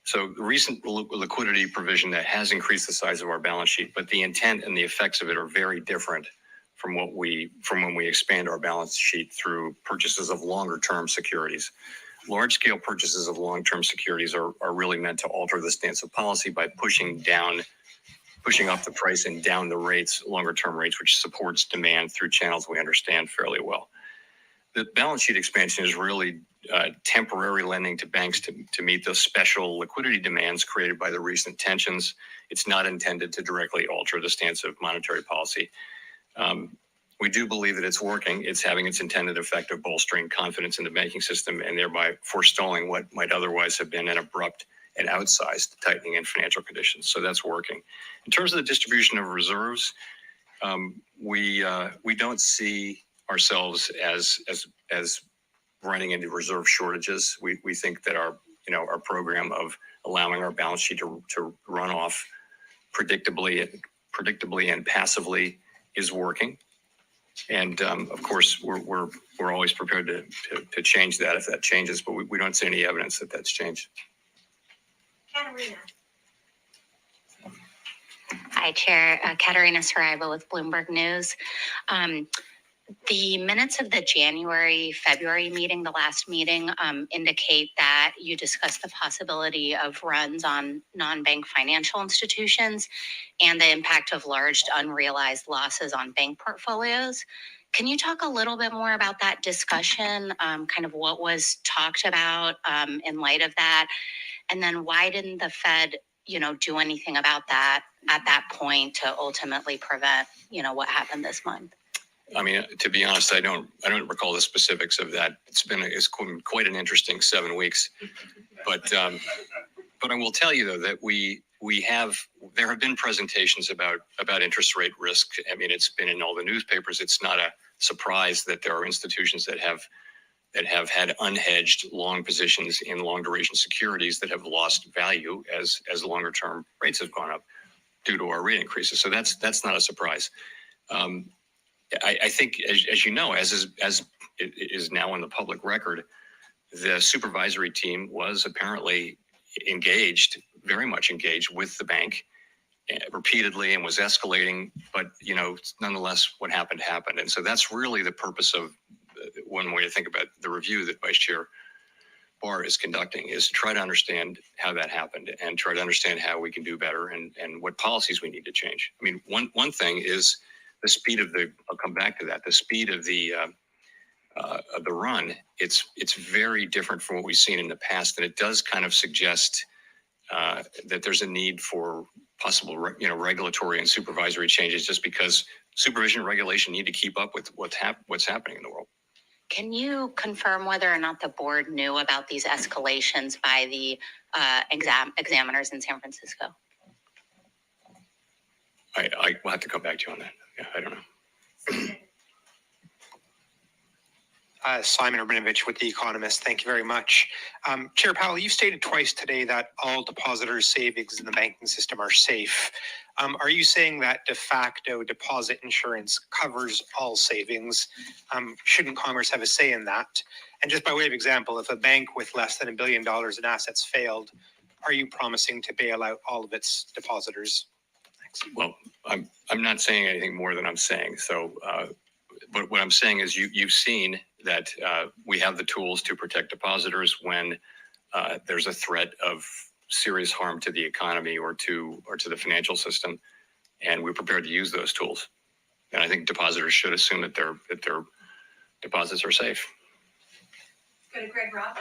So the recent liquidity provision that has increased the size of our balance sheet, but the intent and the effects of it are very different from when we expand our balance sheet through purchases of longer term securities. Large scale purchases of long term securities are really meant to alter the stance of policy by pushing up the price and down the rates, longer term rates, which supports demand through channels we understand fairly well. The balance sheet expansion is really temporary lending to banks to meet those special liquidity demands created by the recent tensions. It's not intended to directly alter the stance of monetary policy. We do believe that it's working. It's having its intended effect of bolstering confidence in the banking system and thereby forestalling what might otherwise have been an abrupt and outsized tightening in financial conditions. So that's working. In terms of the distribution of reserves, we don't see ourselves as running into reserve shortages. We think that our program of allowing our balance sheet to run off predictably and passively is working. And of course, we're always prepared to change that if that changes, but we don't see any evidence that that's changed. Katarina. Hi, Chair. Katarina Saraiva with Bloomberg News. The minutes of the February meeting, the last meeting, indicate that you discussed the possibility of runs on non-bank financial institutions and the impact of large unrealized losses on bank portfolios. Can you talk a little bit more about that discussion, kind of what was talked about in light of that? And then why didn't the Fed, do anything about that at that point to ultimately prevent, what happened this month? I mean, to be honest, I don't recall the specifics of that. It's quite an interesting 7 weeks, but I will tell you though that there have been presentations about interest rate risk. I mean, it's been in all the newspapers. It's not a surprise that there are institutions that have had unhedged long positions in long duration securities that have lost value as longer term rates have gone up due to our rate increases. So that's not a surprise. I think, as you know, as it is now in the public record, the supervisory team was apparently very much engaged with the bank repeatedly and was escalating. But, nonetheless, what happened. And so that's really the purpose of one way to think about the review that Vice Chair Barr is conducting, is to try to understand how that happened and try to understand how we can do better and what policies we need to change. I mean, one thing is the speed of I'll come back to that, the speed of the run. It's very different from what we've seen in the past. And it does kind of suggest that there's a need for possible, regulatory and supervisory changes, just because supervision and regulation need to keep up with what's happening in the world. Can you confirm whether or not the board knew about these escalations by the examiners in San Francisco? I will have to come back to you on that. Yeah, I don't know. Simon Urbanovich with The Economist. Thank you very much. Chair Powell, you stated twice today that all depositors' savings in the banking system are safe. Are you saying that de facto deposit insurance covers all savings? Shouldn't Congress have a say in that? And just by way of example, if a bank with less than $1 billion in assets failed, are you promising to bail out all of its depositors? Thanks. Well, I'm not saying anything more than I'm saying. So, but what I'm saying is you've seen that we have the tools to protect depositors when there's a threat of serious harm to the economy or to the financial system, and we're prepared to use those tools. And I think depositors should assume that their deposits are safe. Go to Greg Robb.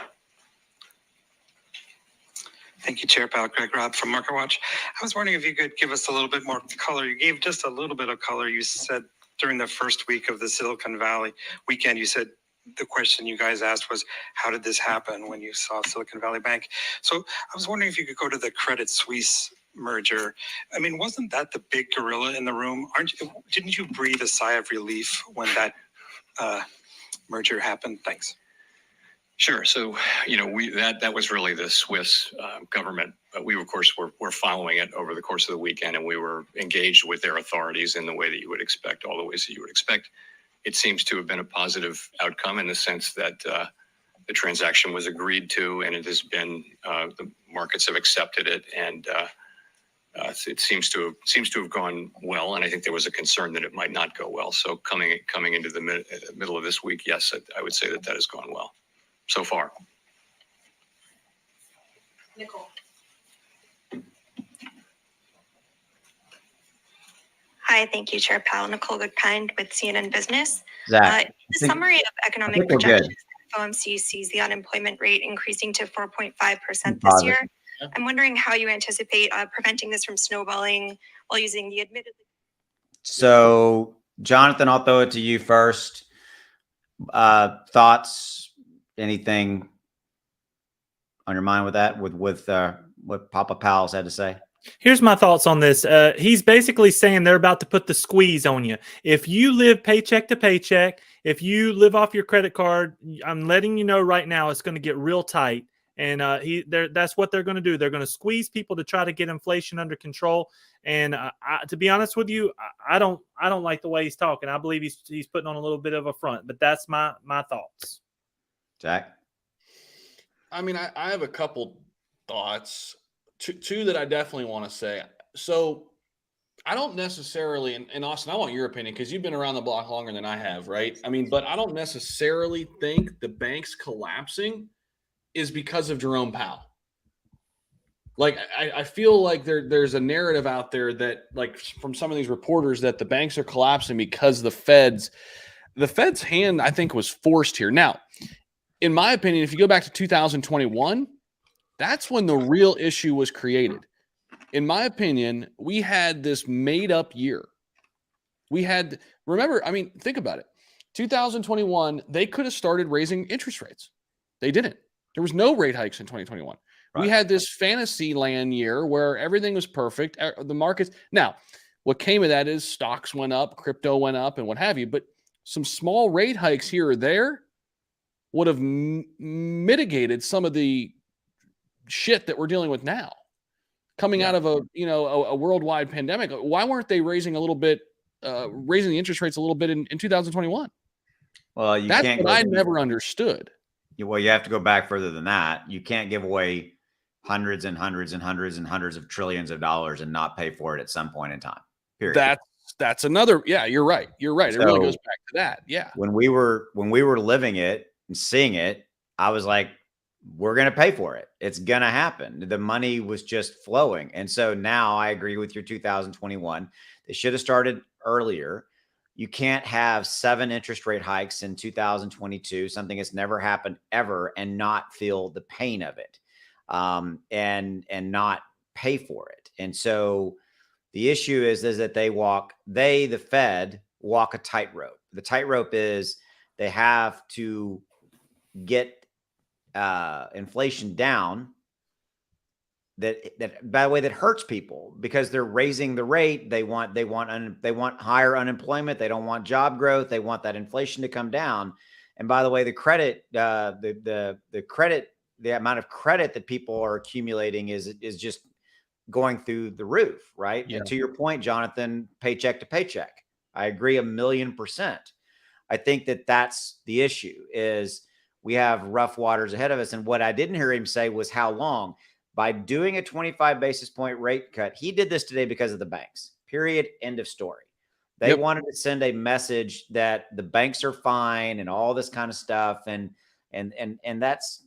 Thank you, Chair Powell. Greg Robb from MarketWatch. I was wondering if you could give us a little bit more color. You gave just a little bit of color. You said during the first week of the Silicon Valley weekend, you said the question you guys asked was, how did this happen when you saw Silicon Valley Bank? So I was wondering if you could go to the Credit Suisse merger. I mean, wasn't that the big gorilla in the room? Didn't you breathe a sigh of relief when that merger happened? Thanks. Sure. So, that was really the Swiss government. But we, of course, were following it over the course of the weekend, and we were engaged with their authorities in the way that you would expect, all the ways that you would expect. It seems to have been a positive outcome in the sense that the transaction was agreed to, and it has been the markets have accepted it, and it seems to have gone well. And I think there was a concern that it might not go well. So coming into the middle of this week, yes, I would say that has gone well so far. Nicole. Hi, thank you, Chair Powell. Nicole Goodkind with CNN Business. Zach, The summary of economic we're good. projections, FOMC sees the unemployment rate increasing to 4.5% this year. I'm wondering how you anticipate preventing this from snowballing while using the admittedly. So, Jonathan, I'll throw it to you first. Thoughts? Anything on your mind with that? With what Papa Powell's had to say? Here's my thoughts on this. He's basically saying they're about to put the squeeze on you. If you live paycheck to paycheck, if you live off your credit card, I'm letting you know right now it's going to get real tight. And that's what they're going to do. They're going to squeeze people to try to get inflation under control. And to be honest with you, I don't like the way he's talking. I believe he's putting on a little bit of a front. But that's my thoughts. Jack? I mean, I have a couple thoughts, two that I definitely want to say. So I don't necessarily, and Austin, I want your opinion because you've been around the block longer than I have, right? I mean, but I don't necessarily think the banks collapsing is because of Jerome Powell. Like, I feel like there's a narrative out there that, like, from some of these reporters, that the banks are collapsing because the Fed's hand, I think, was forced here. Now, in my opinion, if you go back to 2021, that's when the real issue was created. In my opinion, we had this made up year. Remember, I mean, think about it. 2021, they could have started raising interest rates. They didn't. There was no rate hikes in 2021. Right. We had this fantasy land year where everything was perfect. The markets. Now, what came of that is stocks went up, crypto went up, and what have you. But some small rate hikes here or there would have mitigated some of the shit that we're dealing with now, coming out of a worldwide pandemic. Why weren't they raising a little bit, raising the interest rates a little bit in 2021? Well, that's what I never understood. Well, you have to go back further than that. You can't give away hundreds and hundreds and hundreds and hundreds of trillions of dollars and not pay for it at some point in time. Period. That's another. Yeah, you're right. You're right. It really goes back to that. Yeah. When we were living it and seeing it, I was like, we're going to pay for it. It's going to happen. The money was just flowing. And so now I agree with your 2021. They should have started earlier. You can't have 7 interest rate hikes in 2022, something that's never happened ever, and not feel the pain of it, and not pay for it. And so the issue is that the Fed walk a tightrope. The tightrope is they have to get inflation down. That by the way, that hurts people because they're raising the rate. They want higher unemployment. They don't want job growth. They want that inflation to come down. And by the way, the credit, the amount of credit that people are accumulating is just going through the roof, right? Yeah. And to your point, Jonathan, paycheck to paycheck. I agree 1,000,000%. I think that's the issue is we have rough waters ahead of us. And what I didn't hear him say was how long. By doing a 25 basis point rate cut, he did this today because of the banks. Period. End of story. They wanted to send a message that the banks are fine and all this kind of stuff, and that's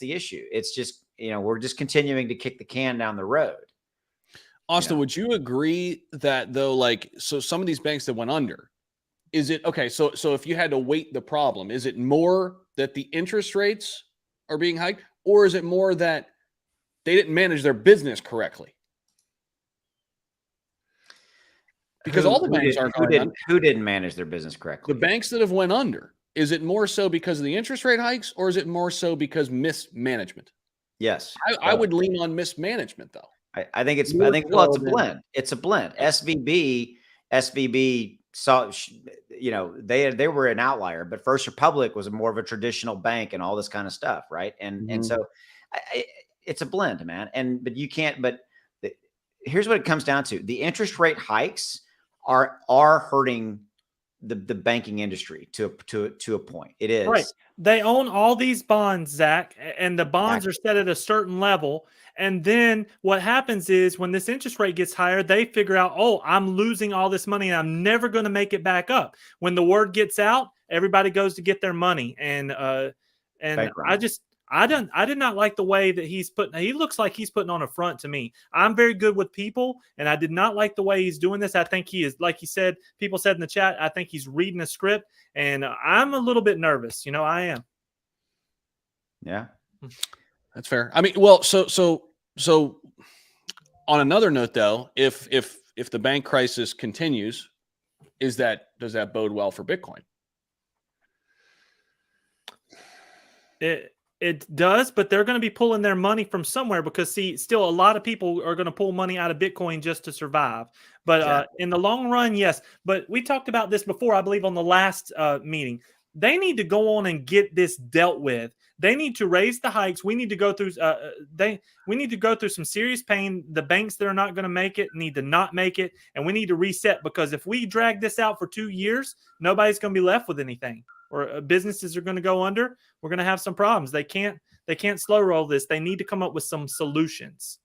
the issue. It's just we're just continuing to kick the can down the road. Austin, would you agree that though, like, so some of these banks that went under, is it okay? So if you had to weight the problem, is it more that the interest rates are being hiked, or is it more that they didn't manage their business correctly? Because all the banks aren't going under. Who didn't manage their business correctly? The banks that have went under. Is it more so because of the interest rate hikes, or is it more so because mismanagement? Yes. I would lean on mismanagement, though. I think it's More well, it's a so than- blend. It's a blend. SVB saw, they were an outlier, but First Republic was more of a traditional bank and all this kind of stuff, right? And so it's a blend, man. But you can't. But here's what it comes down to: the interest rate hikes are hurting the banking industry to a point. It is right. They own all these bonds, Zach, and the bonds are set at a certain level. And then what happens is when this interest rate gets higher, they figure out, oh, I'm losing all this money and I'm never going to make it back up. When the word gets out, everybody goes to get their money. And I did not like the way that he looks like he's putting on a front to me. I'm very good with people, and I did not like the way he's doing this. I think he is, like he said, people said in the chat, I think he's reading a script, and I'm a little bit nervous. I am. Yeah. That's fair. I mean, well, so on another note, though, if the bank crisis continues, does that bode well for Bitcoin? It does, but they're going to be pulling their money from somewhere because, still a lot of people are going to pull money out of Bitcoin just to survive. But in the long run, yes. But we talked about this before, I believe, on the last meeting. They need to go on and get this dealt with. They need to raise the hikes. We need to go through. We need to go through some serious pain. The banks that are not going to make it need to not make it, and we need to reset, because if we drag this out for 2 years, nobody's going to be left with anything, or businesses are going to go under. We're going to have some problems. They can't slow roll this. They need to come up with some solutions.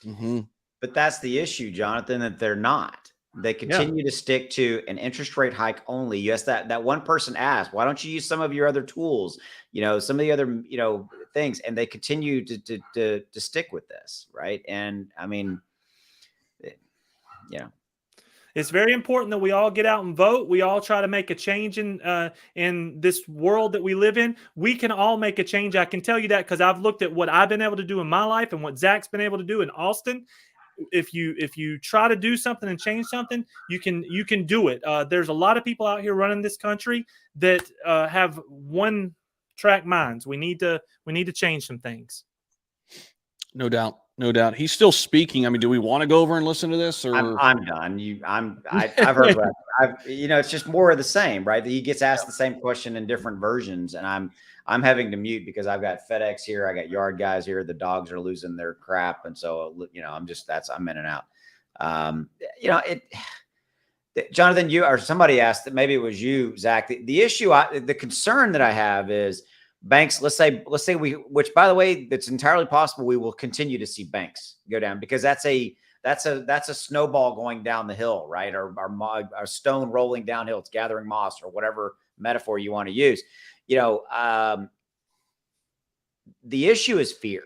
Mm-hmm. But that's the issue, Jonathan, that they're not. They continue to stick to an interest rate hike only. Yes, that one person asked, why don't you use some of your other tools? Some of the other, things, and they continue to stick with this, right? And I mean, it's very important that we all get out and vote. We all try to make a change in this world that we live in. We can all make a change. I can tell you that because I've looked at what I've been able to do in my life and what Zach's been able to do in Austin. If you try to do something and change something, you can do it. There's a lot of people out here running this country that have one-track minds. We need to change some things. No doubt. He's still speaking. I mean, do we want to go over and listen to this? Or I'm done. I've heard about it. It's just more of the same, right? He gets asked the same question in different versions, and I'm having to mute because I've got FedEx here, I got yard guys here, the dogs are losing their crap, and so I'm in and out. Jonathan, you or somebody asked that, maybe it was you, Zach. The issue, the concern that I have is banks. Let's say which, by the way, it's entirely possible we will continue to see banks go down, because that's a snowball going down the hill, right? Or our stone rolling downhill. It's gathering moss, or whatever metaphor you want to use. The issue is fear.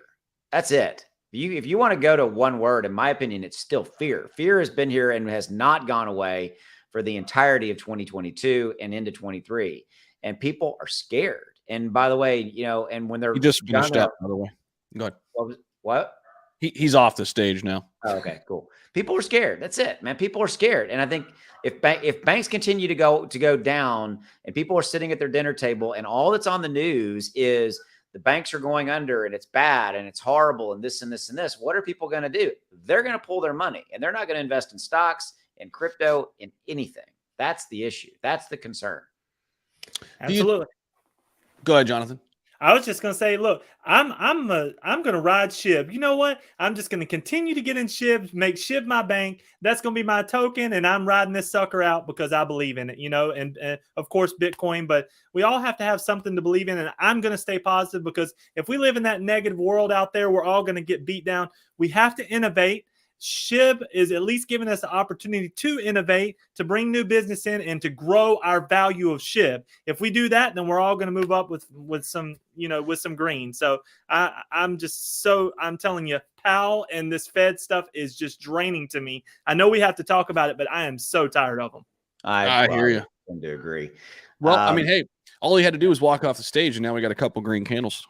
That's it. If you want to go to one word, in my opinion, it's still fear. Fear has been here and has not gone away for the entirety of 2022 and into 23. And people are scared. And by the way, and when they're he just finished up, by the way. Go ahead. What? He's off the stage now. Oh, okay, cool. People are scared. That's it, man. People are scared. And I think if banks continue to go down, and people are sitting at their dinner table, and all that's on the news is the banks are going under and it's bad and it's horrible and this and this and this, what are people going to do? They're going to pull their money, and they're not going to invest in stocks, in crypto, in anything. That's the issue. That's the concern. Absolutely. Go ahead, Jonathan. I was just going to say, look, I'm going to ride SHIB. You know what? I'm just going to continue to get in SHIB, make SHIB my bank. That's going to be my token, and I'm riding this sucker out because I believe in it, and of course Bitcoin, but we all have to have something to believe in, and I'm going to stay positive, because if we live in that negative world out there, we're all going to get beat down. We have to innovate. SHIB is at least giving us the opportunity to innovate, to bring new business in, and to grow our value of SHIB. If we do that, then we're all going to move up with some green. So I'm telling you, Powell and this Fed stuff is just draining to me. I know we have to talk about it, but I am so tired of them. I hear you. tend to agree. Well, I mean, hey, all he had to do was walk off the stage, and now we got a couple green candles.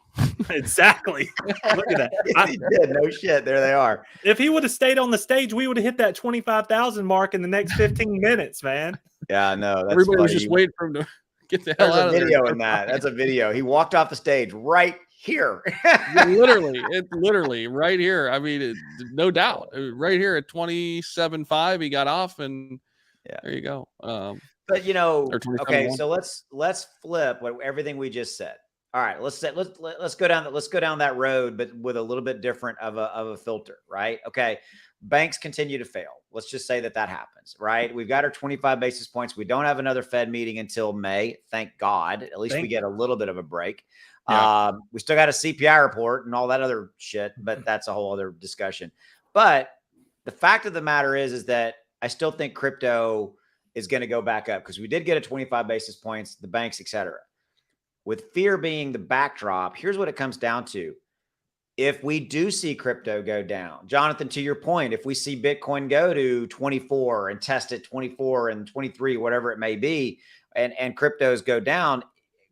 Exactly. Look at that. He did. No shit. There they are. If he would have stayed on the stage, we would have hit that 25,000 mark in the next 15 minutes, man. Yeah, no. That's Everybody was funny. just waiting for him to get the hell There's out a of there. video in that. That's a video. He walked off the stage right here. It's literally right here. I mean, no doubt. Right here at 27.5, he got off, and there you go. But you know, Or okay, 27.1. so let's flip everything we just said. All right, let's go down that road, but with a little bit different of a filter, right? Okay, banks continue to fail. Let's just say that happens, right? We've got our 25 basis points. We don't have another Fed meeting until May. Thank God. At least we get a little bit of a break. Yeah. We still got a CPI report and all that other shit, but that's a whole other discussion. But the fact of the matter is that I still think crypto is going to go back up because we did get a 25 basis points, the banks, et cetera. With fear being the backdrop, here's what it comes down to. If we do see crypto go down, Jonathan, to your point, if we see Bitcoin go to 24 and test at 24 and 23, whatever it may be, and cryptos go down,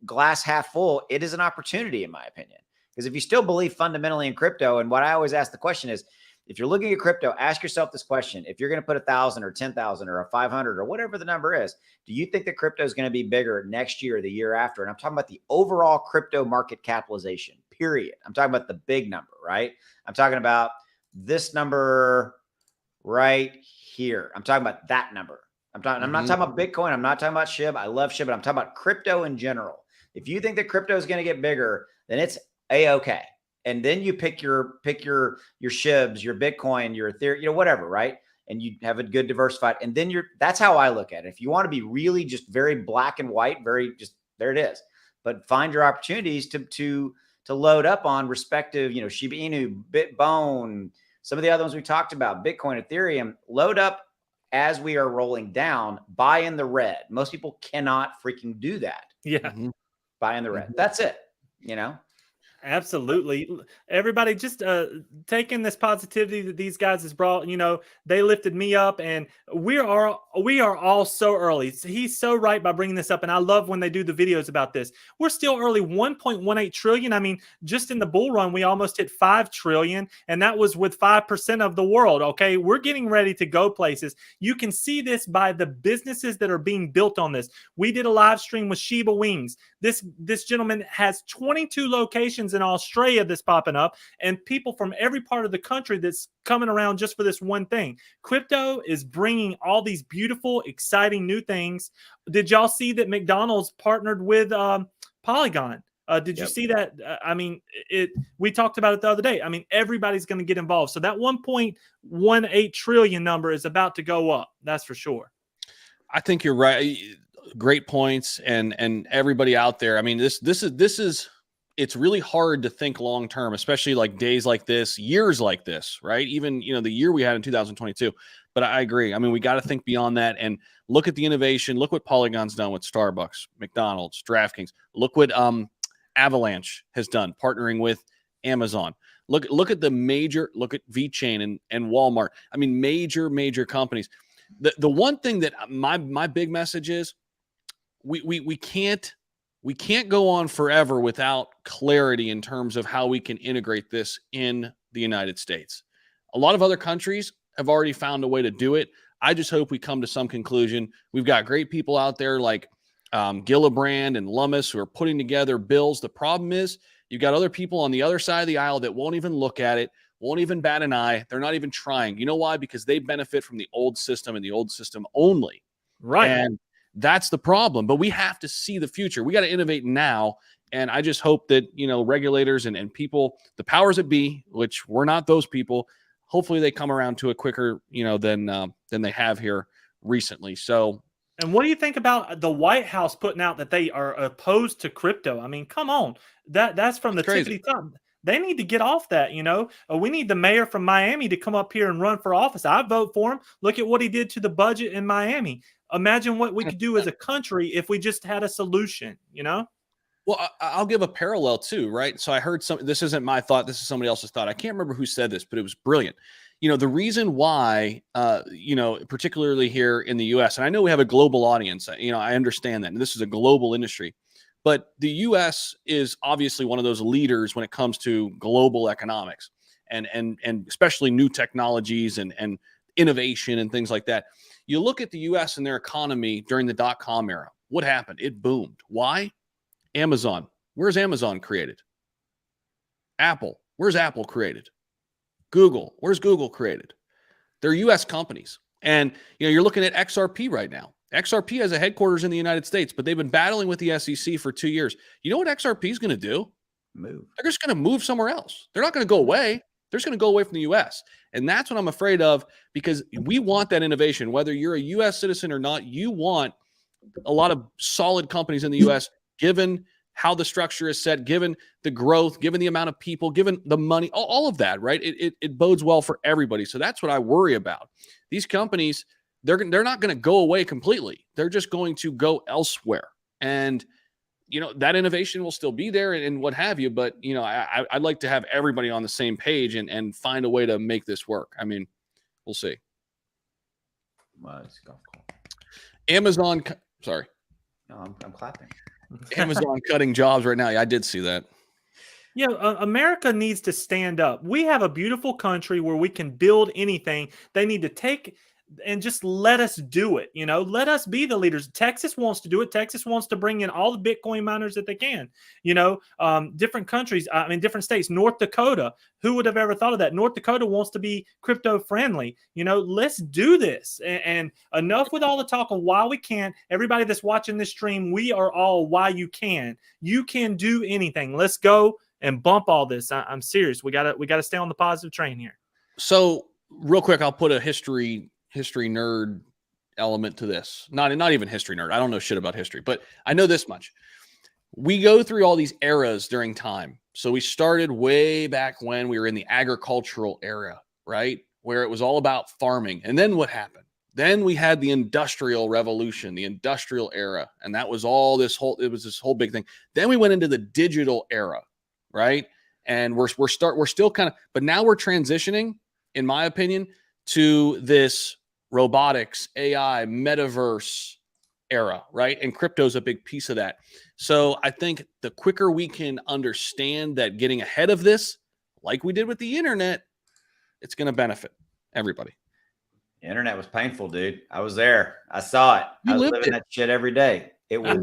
glass half full, it is an opportunity, in my opinion. Because if you still believe fundamentally in crypto, and what I always ask the question is, if you're looking at crypto, ask yourself this question. If you're going to put 1,000 or 10,000 or a 500 or whatever the number is, do you think that crypto is going to be bigger next year or the year after? And I'm talking about the overall crypto market capitalization, period. I'm talking about the big number, right? I'm talking about this number right here. I'm talking about that number. I'm not talking about Bitcoin. I'm not talking about SHIB. I love SHIB, but I'm talking about crypto in general. If you think that crypto is going to get bigger, then it's A-okay. And then you pick your SHIBs, your Bitcoin, your Ethereum, whatever, right? And you have a good diversified. And then that's how I look at it. If you want to be really just very black and white, very just there it is. But find your opportunities to load up on respective, Shiba Inu, Bitbone, some of the other ones we talked about, Bitcoin, Ethereum, load up as we are rolling down, buy in the red. Most people cannot freaking do that. Yeah. Buy in the red. That's it. Absolutely. Everybody just taking this positivity that these guys has brought, they lifted me up, and we are all so early. He's so right by bringing this up. And I love when they do the videos about this. We're still early, 1.18 trillion. I mean, just in the bull run, we almost hit 5 trillion, and that was with 5% of the world. Okay. We're getting ready to go places. You can see this by the businesses that are being built on this. We did a live stream with Shiba Wings. This gentleman has 22 locations in Australia that's popping up, and people from every part of the country that's coming around just for this one thing. Crypto is bringing all these beautiful, exciting new things. Did y'all see that McDonald's partnered with Polygon? Did you see that? We talked about it the other day. I mean, everybody's going to get involved. So that 1.18 trillion number is about to go up. That's for sure. I think you're right. Great points, and everybody out there. I mean, this is it's really hard to think long term, especially like days like this, years like this, right? Even the year we had in 2022. But I agree. I mean, we got to think beyond that and look at the innovation. Look what Polygon's done with Starbucks, McDonald's, DraftKings. Look what Avalanche has done, partnering with Amazon. Look at the major. Look at VeChain and Walmart. I mean, major companies. The one thing that my big message is, we can't go on forever without clarity in terms of how we can integrate this in the United States. A lot of other countries have already found a way to do it. I just hope we come to some conclusion. We've got great people out there like Gillibrand and Lummis who are putting together bills. The problem is you've got other people on the other side of the aisle that won't even look at it, won't even bat an eye. They're not even trying. You know why? Because they benefit from the old system and the old system only. Right. And that's the problem. But we have to see the future. We got to innovate now. And I just hope that, regulators and people, the powers that be, which we're not those people, hopefully they come around to it quicker, than they have here recently. So. And what do you think about the White House putting out that they are opposed to crypto? I mean, come on. That's from the tippity top. They need to get off that, We need the mayor from Miami to come up here and run for office. I vote for him. Look at what he did to the budget in Miami. Imagine what we could do as a country if we just had a solution, Well, I'll give a parallel too, right? So I heard this isn't my thought. This is somebody else's thought. I can't remember who said this, but it was brilliant. the reason why, particularly here in the U.S., and I know we have a global audience, I understand that, and this is a global industry, but the U.S. is obviously one of those leaders when it comes to global economics and especially new technologies and innovation and things like that. You look at the U.S. and their economy during the dot-com era. What happened? It boomed. Why? Amazon. Where's Amazon created? Apple. Where's Apple created? Google. Where's Google created? They're U.S. companies. And, you're looking at XRP right now. XRP has a headquarters in the United States, but they've been battling with the SEC for 2 years. You know what XRP is going to do? Move. They're just going to move somewhere else. They're not going to go away. They're just going to go away from the U.S. And that's what I'm afraid of, because we want that innovation. Whether you're a U.S. citizen or not, you want a lot of solid companies in the U.S., given how the structure is set, given the growth, given the amount of people, given the money, all of that, right? It bodes well for everybody. So that's what I worry about. These companies, they're not going to go away completely. They're just going to go elsewhere. And, that innovation will still be there and what have you. But, I'd like to have everybody on the same page and find a way to make this work. I mean, we'll see. Amazon, sorry. No, I'm clapping. Amazon cutting jobs right now. Yeah, I did see that. Yeah, America needs to stand up. We have a beautiful country where we can build anything. They need to take and just let us do it. Let us be the leaders. Texas wants to do it. Texas wants to bring in all the Bitcoin miners that they can. Different countries, different states. North Dakota, who would have ever thought of that? North Dakota wants to be crypto friendly. Let's do this. And enough with all the talk of why we can't. Everybody that's watching this stream, we are all why you can. You can do anything. Let's go and bump all this. I'm serious. We gotta stay on the positive train here. So real quick, I'll put a history nerd element to this. Not even history nerd. I don't know shit about history, but I know this much. We go through all these eras during time. So we started way back when we were in the agricultural era, right? Where it was all about farming. And then what happened? Then we had the industrial revolution, the industrial era. And that was this whole big thing. Then we went into the digital era, right? And we're still kind of, but now we're transitioning, in my opinion, to this robotics, AI, metaverse era, right? And crypto is a big piece of that. So I think the quicker we can understand that getting ahead of this, like we did with the internet, it's going to benefit everybody. The internet was painful, dude. I was there. I saw it. I was living that shit every day. It was,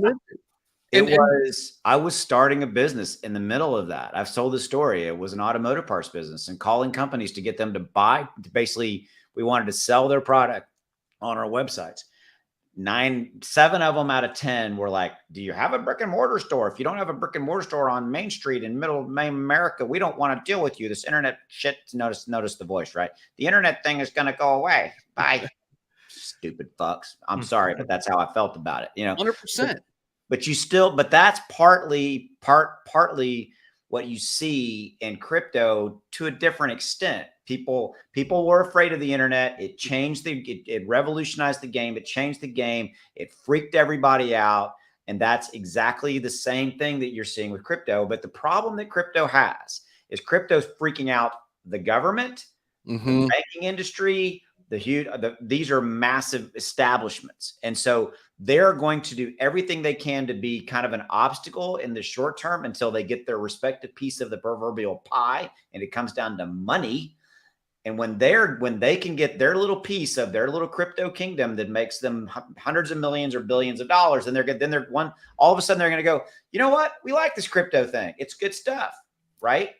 I was starting a business in the middle of that. I've told this story. It was an automotive parts business and calling companies to get them to buy. Basically, we wanted to sell their product on our websites. 7 of them out of 10 were like, do you have a brick and mortar store? If you don't have a brick and mortar store on Main Street in middle of Main America, we don't want to deal with you. This internet shit, notice the voice, right? The internet thing is going to go away. Bye. Stupid fucks. I'm sorry, but that's how I felt about it. 100%. But that's partly what you see in crypto to a different extent. People were afraid of the internet. It changed it revolutionized the game. It changed the game. It freaked everybody out. And that's exactly the same thing that you're seeing with crypto. But the problem that crypto has is crypto's freaking out the government, the banking industry, these are massive establishments. And so they're going to do everything they can to be kind of an obstacle in the short term until they get their respective piece of the proverbial pie. And it comes down to money. And when they can get their little piece of their little crypto kingdom that makes them hundreds of millions or billions of dollars, and all of a sudden they're going to go, you know what? We like this crypto thing. It's good stuff, right?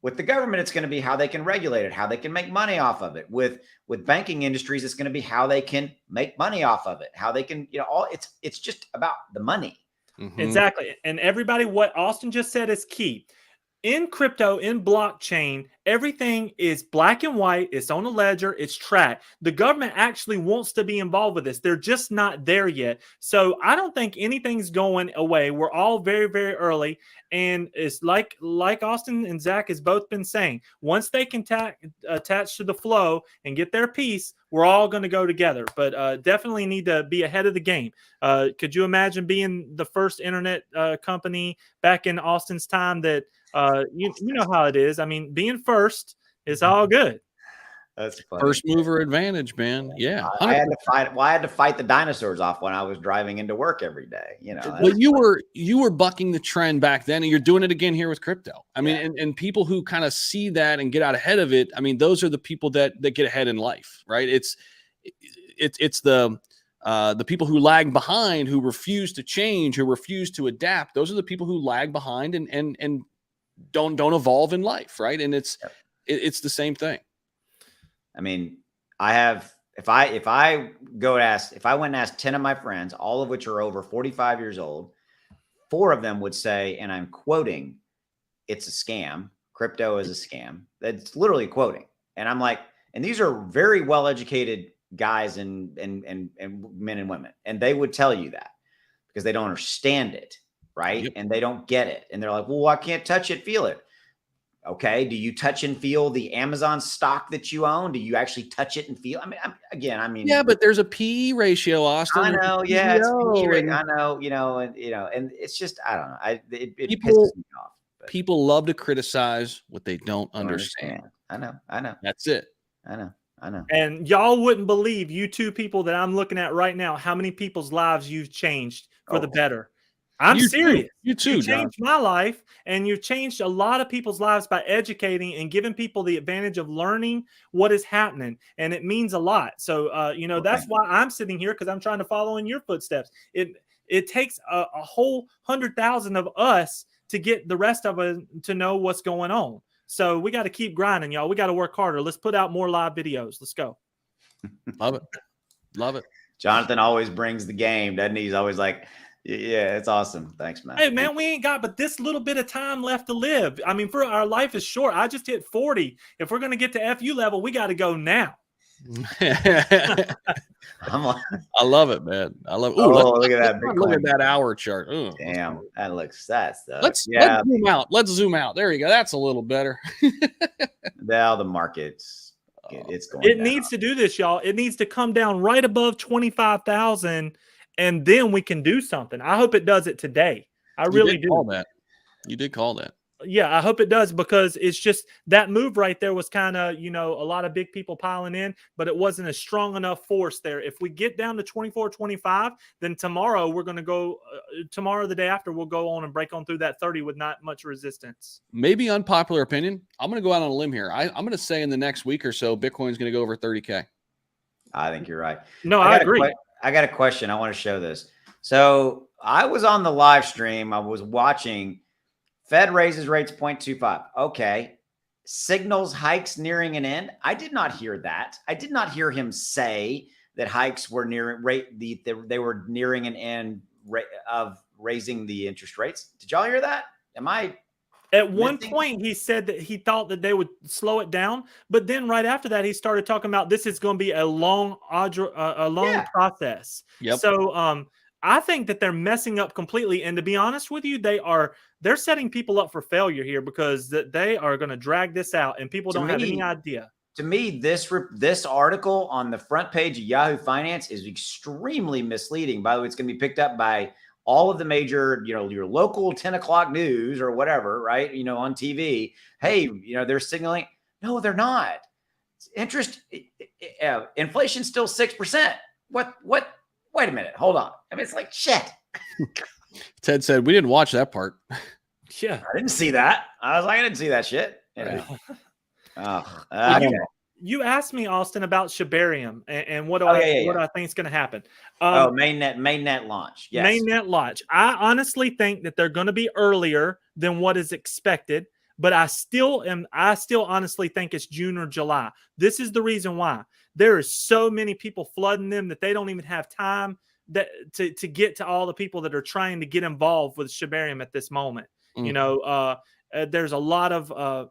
With the government, it's going to be how they can regulate it, how they can make money off of it. With banking industries, it's going to be how they can make money off of it, how they can, it's just about the money. Exactly. And everybody, what Austin just said is key. In crypto, in blockchain, everything is black and white. It's on a ledger. It's tracked. The government actually wants to be involved with this. They're just not there yet. So I don't think anything's going away. We're all very, very early. And it's like Austin and Zach has both been saying, once they can attach to the flow and get their piece, we're all going to go together. But definitely need to be ahead of the game. Could you imagine being the first internet company back in Austin's time that you know how it is? I mean, being first is all good. That's funny. First mover advantage, man. Yeah. I had to fight. Well, I had to fight the dinosaurs off when I was driving into work every day. You know, Well, you were bucking the trend back then, and you're doing it again here with crypto. I mean, and people who kind of see that and get out ahead of it. I mean, those are the people that get ahead in life, right? It's the people who lag behind, who refuse to change, who refuse to adapt. Those are the people who lag behind and don't evolve in life, right? And it's the same thing. I mean, if I went and asked 10 of my friends, all of which are over 45 years old, 4 of them would say, and I'm quoting, it's a scam. Crypto is a scam. That's literally quoting. And I'm like, and these are very well-educated guys and men and women. And they would tell you that because they don't understand it. Right. Yep. And they don't get it. And they're like, well, I can't touch it, feel it. Okay. Do you touch and feel the Amazon stock that you own? Do you actually touch it and feel? I mean, yeah, but there's a PE ratio, Austin. I know. Yeah. It's I know, and it's just, I don't know. It pisses me off. People love to criticize what they don't understand. I know. That's it. I know. And y'all wouldn't believe, you 2 people that I'm looking at right now, how many people's lives you've changed for the better. I'm serious. You too. You changed my life, and you've changed a lot of people's lives by educating and giving people the advantage of learning what is happening. And it means a lot. So, that's why I'm sitting here, because I'm trying to follow in your footsteps. It takes a whole 100,000 of us to get the rest of us to know what's going on. So we got to keep grinding, y'all. We got to work harder. Let's put out more live videos. Let's go. Love it. Jonathan always brings the game, doesn't he? He's always like, yeah, it's awesome. Thanks, man. Hey, man, we ain't got but this little bit of time left to live. I mean, for our life is short. I just hit 40. If we're going to get to FU level, we got to go now. I love it, man. I love it. Ooh, look at that. Look at that hour chart. Ooh, damn, that looks that's let's zoom out. Let's zoom out. There you go. That's a little better. Now the market's it's going. It needs to do this, y'all. It needs to come down right above 25,000, and then we can do something. I hope it does it today. I really do. You did call that. Yeah, I hope it does, because it's just that move right there was kind of, a lot of big people piling in, but it wasn't a strong enough force there. If we get down to 24, 25, then tomorrow we're going to go the day after, we'll go on and break on through that 30 with not much resistance. Maybe unpopular opinion. I'm going to go out on a limb here. I'm going to say in the next week or so, Bitcoin's going to go over 30K. I think you're right. No, I agree. I got a question. I want to show this. So I was on the live stream. I was watching. Fed raises rates 0.25. Okay. Signals hikes nearing an end. I did not hear that. I did not hear him say that hikes were they were nearing an end of raising the interest rates. Did y'all hear that? At one point, he said that he thought that they would slow it down, but then right after that, he started talking about this is going to be a long process. Yep. So, I think that they're messing up completely. And to be honest with you, they're setting people up for failure here, because they are going to drag this out, and people don't have any idea. To me, this article on the front page of Yahoo Finance is extremely misleading. By the way, it's going to be picked up by all of the major, your local 10 o'clock news or whatever, right? On TV. Hey, they're signaling. No, they're not. Inflation's still 6%. What? Wait a minute. Hold on. I mean, it's like shit. Ted said we didn't watch that part. Yeah, I didn't see that. I was like, I didn't see that shit. Right. I don't know. You asked me, Austin, about Shibarium and what I think is going to happen. Mainnet launch. Yes. Mainnet launch. I honestly think that they're going to be earlier than what is expected, but I still honestly think it's June or July. This is the reason why. There are so many people flooding them that they don't even have time to get to all the people that are trying to get involved with Shibarium at this moment. Mm-hmm. There's a lot of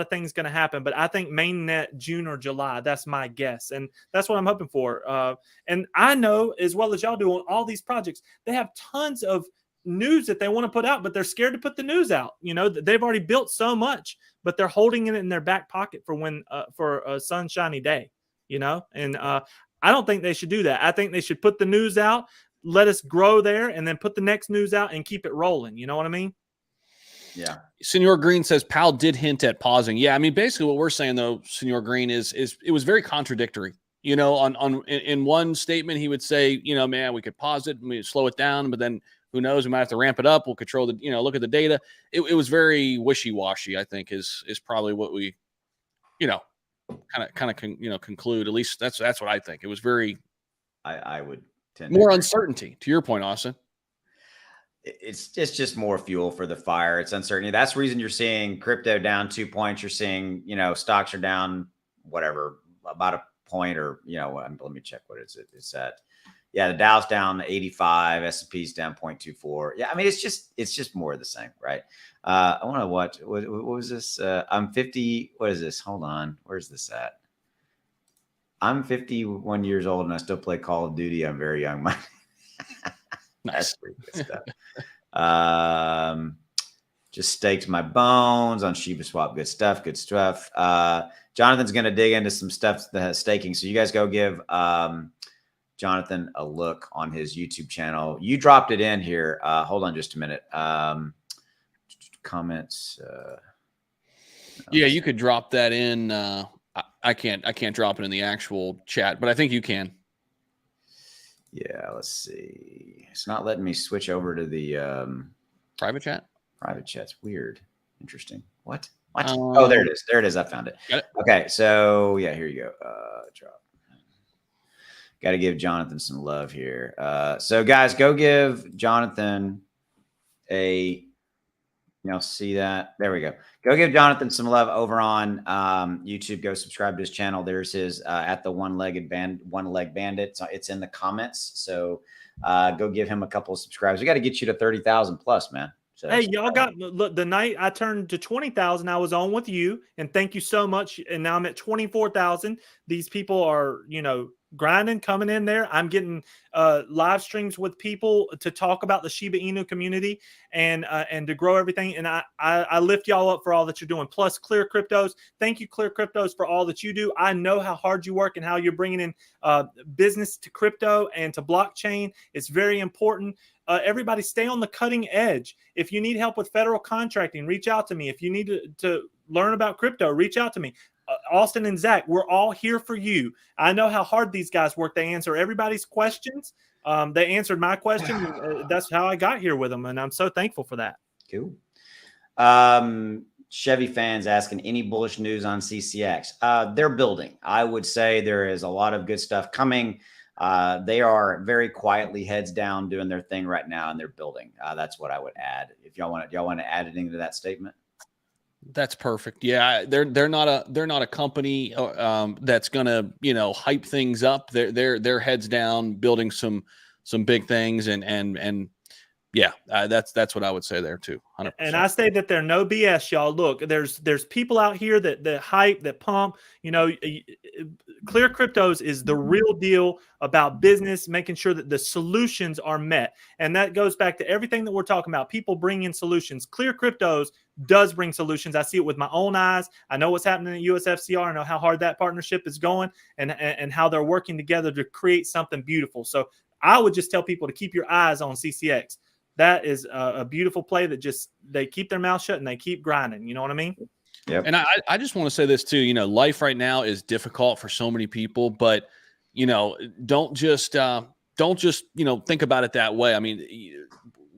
things going to happen, but I think mainnet June or July. That's my guess, and that's what I'm hoping for. And I know, as well as y'all do on all these projects, they have tons of news that they want to put out, but they're scared to put the news out. They've already built so much, but they're holding it in their back pocket for a sunshiny day. And I don't think they should do that. I think they should put the news out, let us grow there, and then put the next news out and keep it rolling. You know what I mean? Yeah. Senor Green says Powell did hint at pausing. Yeah, I mean, basically what we're saying though, Senor Green, is it was very contradictory. You know, in one statement he would say, you know, man, we could pause it, we slow it down, but then who knows, we might have to ramp it up. We'll control the, you know, look at the data. It was very wishy washy. I think is probably what we, you know, kind of conclude. At least that's what I think. It was very. I would tend more to uncertainty. To your point, Austin. It's just more fuel for the fire. It's uncertainty. That's the reason you're seeing crypto down 2 points. You're seeing, you know, stocks are down whatever, about a point, or, you know, let me check what it's at. Yeah, the Dow's down 85, S&P's down 0.24. Yeah, I mean, it's just more of the same, right? I want to watch. What was this? I'm 50. What is this? Hold on. Where's this at? I'm 51 years old and I still play Call of Duty. I'm very young. That's pretty good stuff. Just staked my bones on Shiba Swap. Good stuff. Good stuff. Jonathan's going to dig into some stuff that has staking. So you guys go give Jonathan a look on his YouTube channel. You dropped it in here. Hold on just a minute. Comments. Yeah, you could drop that in. I can't drop it in the actual chat, but I think you can. Yeah, let's see. It's not letting me switch over to the private chat. Private chat's weird. Interesting. What? Oh, there it is. There it is. I found it. Got it. Okay, so yeah, here you go. Drop. Got to give Jonathan some love here. So guys, go give Jonathan a. You know, see that? There we go. Go give Jonathan some love over on YouTube. Go subscribe to his channel. There's his at the one leg bandit. So it's in the comments. So go give him a couple of subscribers. We got to get you to 30,000 plus, man. So, hey, y'all got, look, the night I turned to 20,000, I was on with you, and thank you so much. And now I'm at 24,000. These people are, you know, grinding, coming in there. I'm getting live streams with people to talk about the Shiba Inu community and to grow everything. And I lift y'all up for all that you're doing. Plus ClearCryptos. Thank you, ClearCryptos, for all that you do. I know how hard you work and how you're bringing in business to crypto and to blockchain. It's very important. Everybody stay on the cutting edge. If you need help with federal contracting, reach out to me. If you need to learn about crypto, reach out to me. Austin and Zach, we're all here for you. I know how hard these guys work. They answer everybody's questions. They answered my question. That's how I got here with them, and I'm so thankful for that. Cool. Chevy fans asking, any bullish news on CCX? They're building. I would say there is a lot of good stuff coming. They are very quietly heads down doing their thing right now, and they're building. That's what I would add. If y'all want to add anything to that statement. That's perfect. Yeah, they're not a company that's gonna, you know, hype things up. They're heads down building some big things, and yeah, that's what I would say there too. 100%. And I say that they're no BS, y'all. Look, there's people out here that hype, that pump. You know, ClearCryptos is the real deal about business, making sure that the solutions are met. And that goes back to everything that we're talking about. People bring in solutions. ClearCryptos does bring solutions. I see it with my own eyes. I know what's happening at USFCR. I know how hard that partnership is going and how they're working together to create something beautiful. So I would just tell people to keep your eyes on CCX. That is a beautiful play that just, they keep their mouth shut and they keep grinding. You know what I mean? Yep. And I just want to say this too, you know, life right now is difficult for so many people, but, you know, don't just, you know, think about it that way. I mean,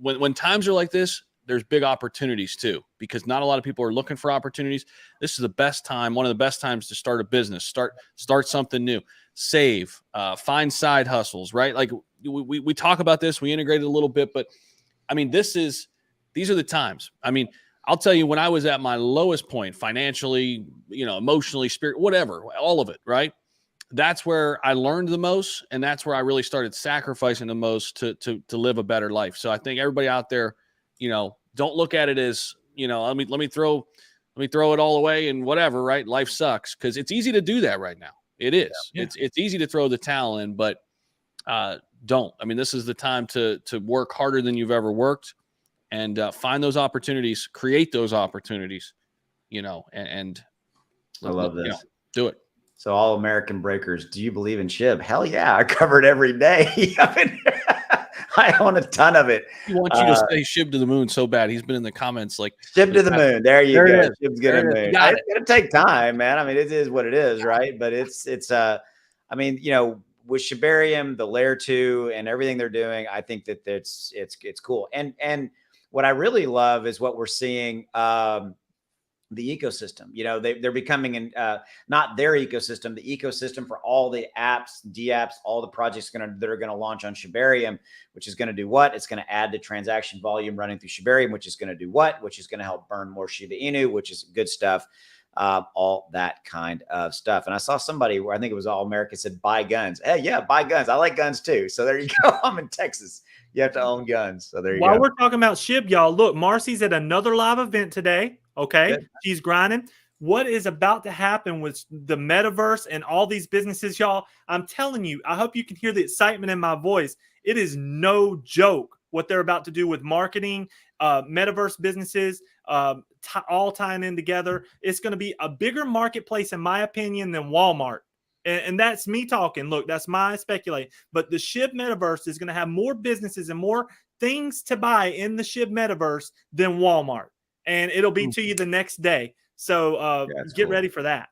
when times are like this, there's big opportunities too, because not a lot of people are looking for opportunities. This is the best time, one of the best times to start a business, start something new, save, find side hustles, right? Like we talk about this, we integrated a little bit, but I mean, these are the times. I mean, I'll tell you, when I was at my lowest point financially, you know, emotionally, spirit, whatever, all of it, right? That's where I learned the most. And that's where I really started sacrificing the most to live a better life. So I think everybody out there, you know, don't look at it as, you know, let me throw it all away and whatever, right? Life sucks. Cause it's easy to do that right now. It is. Yeah. It's easy to throw the towel in, but don't. I mean, this is the time to work harder than you've ever worked and find those opportunities, create those opportunities, you know, and I love this. You know, do it. So all American breakers, do you believe in SHIB? Hell yeah. I cover it every day. I own a ton of it. He wants you to say SHIB to the moon so bad. He's been in the comments like SHIB to the moon. There you go. SHIB's gonna moon. It's Got it. gonna take time, man. I mean, it is what it is, right? But I mean, with Shibarium, the layer 2 and everything they're doing, I think that it's cool. And what I really love is what we're seeing, the ecosystem. They're becoming not their ecosystem, the ecosystem for all the apps, DApps, all the projects that are going to launch on Shibarium, which is going to do what? It's going to add the transaction volume running through Shibarium, which is going to do what? Which is going to help burn more Shiba Inu, which is good stuff. All that kind of stuff. And I saw somebody where I think it was All America said, buy guns. Hey, yeah, buy guns. I like guns too. So there you go. I'm in Texas. You have to own guns. So there you go. While we're talking about SHIB, y'all, look, Marcy's at another live event today. Okay. Good. She's grinding. What is about to happen with the metaverse and all these businesses, y'all? I'm telling you, I hope you can hear the excitement in my voice. It is no joke what they're about to do with marketing, metaverse businesses, all tying in together. It's going to be a bigger marketplace, in my opinion, than Walmart. And that's me talking. Look, that's my speculation. But the SHIB metaverse is going to have more businesses and more things to buy in the SHIB metaverse than Walmart. And it'll be to you the next day. So get ready for that.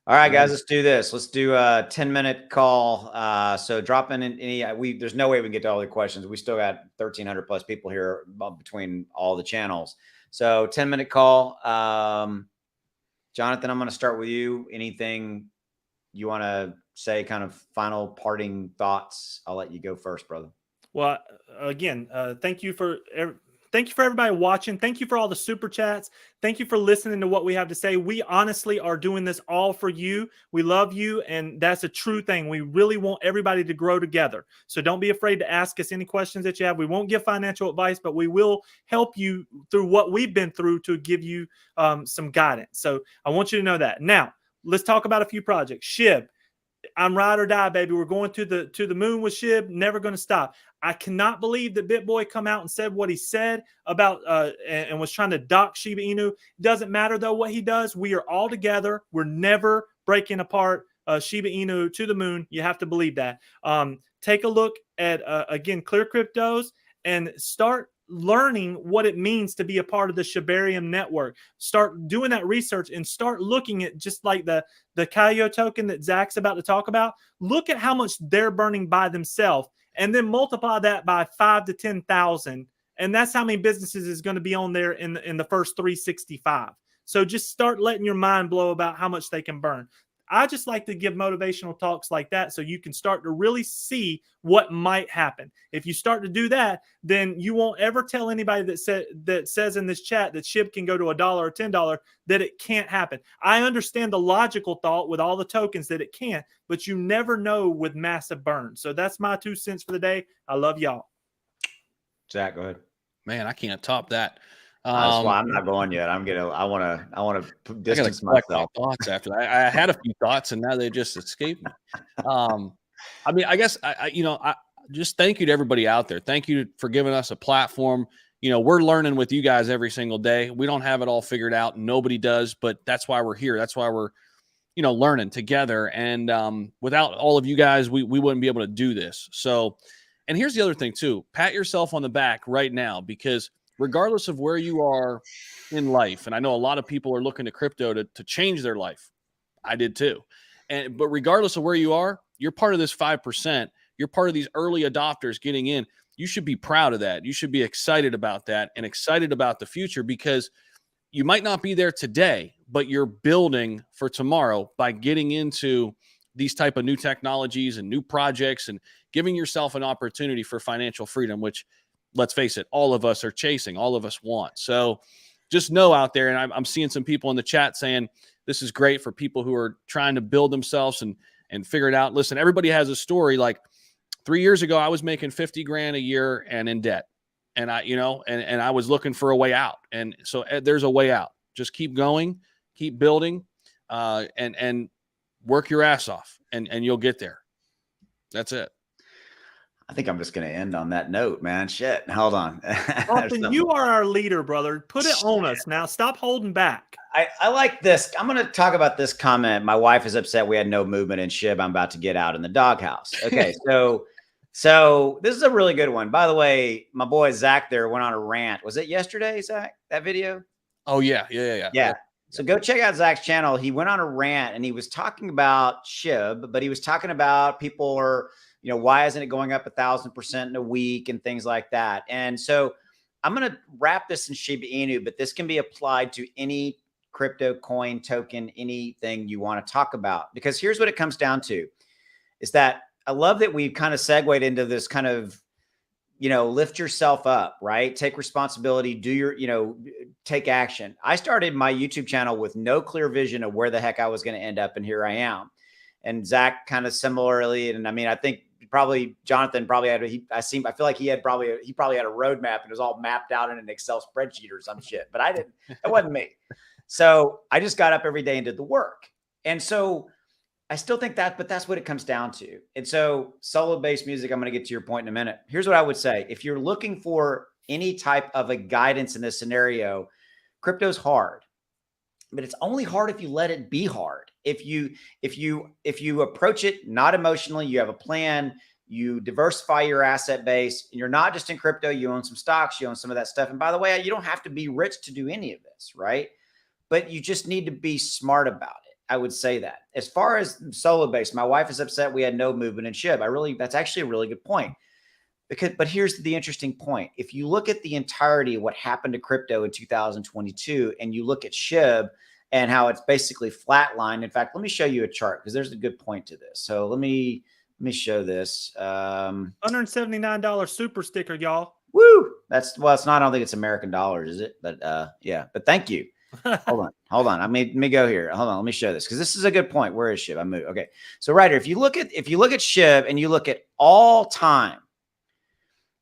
All right, guys, let's do this. Let's do a 10-minute call. So drop in any, there's no way we can get to all the questions. We still got 1,300 plus people here between all the channels. So 10-minute call. Jonathan, I'm going to start with you. Anything you want to say, kind of final parting thoughts? I'll let you go first, brother. Well, again, thank you for everybody watching. Thank you for all the super chats. Thank you for listening to what we have to say. We honestly are doing this all for you. We love you, and that's a true thing. We really want everybody to grow together. So don't be afraid to ask us any questions that you have. We won't give financial advice, but we will help you through what we've been through to give you some guidance. So I want you to know that. Now, let's talk about a few projects. SHIB. I'm ride or die, baby. We're going to the moon with SHIB. Never going to stop. I cannot believe that BitBoy come out and said what he said about and was trying to dock Shiba Inu. Doesn't matter though what he does. We are all together. We're never breaking apart Shiba Inu to the moon. You have to believe that. Take a look at again ClearCryptos and start learning what it means to be a part of the Shibarium network. Start doing that research and start looking at, just like the Kaio token that Zach's about to talk about. Look at how much they're burning by themselves, and then multiply that by 5 to 10,000, and that's how many businesses is going to be on there in the first 365. So just start letting your mind blow about how much they can burn. I just like to give motivational talks like that so you can start to really see what might happen. If you start to do that, then you won't ever tell anybody that says in this chat that SHIB can go to $1 or $10 that it can't happen. I understand the logical thought with all the tokens that it can't, but you never know with massive burns. So that's my 2 cents for the day. I love y'all. Zach, go ahead. Man, I can't top that. That's why I'm not going yet. I want to distance myself. Thoughts after that. I had a few thoughts and now they just escaped me. I mean, I guess I just thank you to everybody out there. Thank you for giving us a platform. We're learning with you guys every single day. We don't have it all figured out. Nobody does, but that's why we're here. That's why we're, learning together. And without all of you guys, we wouldn't be able to do this. So, and here's the other thing too. Pat yourself on the back right now, because regardless of where you are in life, and I know a lot of people are looking to crypto to change their life. I did too. But regardless of where you are, you're part of this 5%. You're part of these early adopters getting in. You should be proud of that. You should be excited about that and excited about the future, because you might not be there today, but you're building for tomorrow by getting into these type of new technologies and new projects and giving yourself an opportunity for financial freedom, which, let's face it, all of us are chasing, all of us want. So just know out there, and I'm seeing some people in the chat saying this is great for people who are trying to build themselves and figure it out. Listen, everybody has a story. Like 3 years ago, I was making 50 grand a year and in debt. And I was looking for a way out. And so there's a way out. Just keep going, keep building, and work your ass off, and you'll get there. That's it. I think I'm just going to end on that note, man. Shit. Hold on. Austin, you are our leader, brother. Put it on us now. Stop holding back. I like this. I'm going to talk about this comment. My wife is upset we had no movement in SHIB. I'm about to get out in the doghouse. Okay. So this is a really good one. By the way, my boy Zach there went on a rant. Was it yesterday, Zach, that video? Oh, yeah. Yeah. So go check out Zach's channel. He went on a rant and he was talking about SHIB, but he was talking about people are, why isn't it going up 1,000% in a week and things like that. And so I'm going to wrap this in Shiba Inu, but this can be applied to any crypto coin token, anything you want to talk about, because here's what it comes down to is that I love that we've kind of segued into this kind of, lift yourself up, right? Take responsibility, do your, take action. I started my YouTube channel with no clear vision of where the heck I was going to end up. And here I am. And Zach kind of similarly. And I mean, I think probably Jonathan probably had, I feel like he probably had a roadmap and it was all mapped out in an Excel spreadsheet or some shit, but I didn't, that wasn't me. So I just got up every day and did the work. And so I still think but that's what it comes down to. And so solo-based music, I'm going to get to your point in a minute. Here's what I would say. If you're looking for any type of a guidance in this scenario, crypto's hard, but it's only hard if you let it be hard. If you approach it not emotionally, you have a plan, you diversify your asset base, and you're not just in crypto, you own some stocks, you own some of that stuff. And by the way, you don't have to be rich to do any of this, right? But you just need to be smart about it. I would say that. As far as solo based, my wife is upset we had no movement in SHIB. That's actually a really good point. But here's the interesting point. If you look at the entirety of what happened to crypto in 2022, and you look at SHIB and how it's basically flatlined. In fact, let me show you a chart because there's a good point to this. So let me show this. $179 super sticker, y'all. Woo! It's not. I don't think it's American dollars, is it? But yeah. But thank you. Hold on. Let me go here. Hold on. Let me show this because this is a good point. Where is SHIB? I moved. Okay. So right here, if you look at SHIB and you look at all time,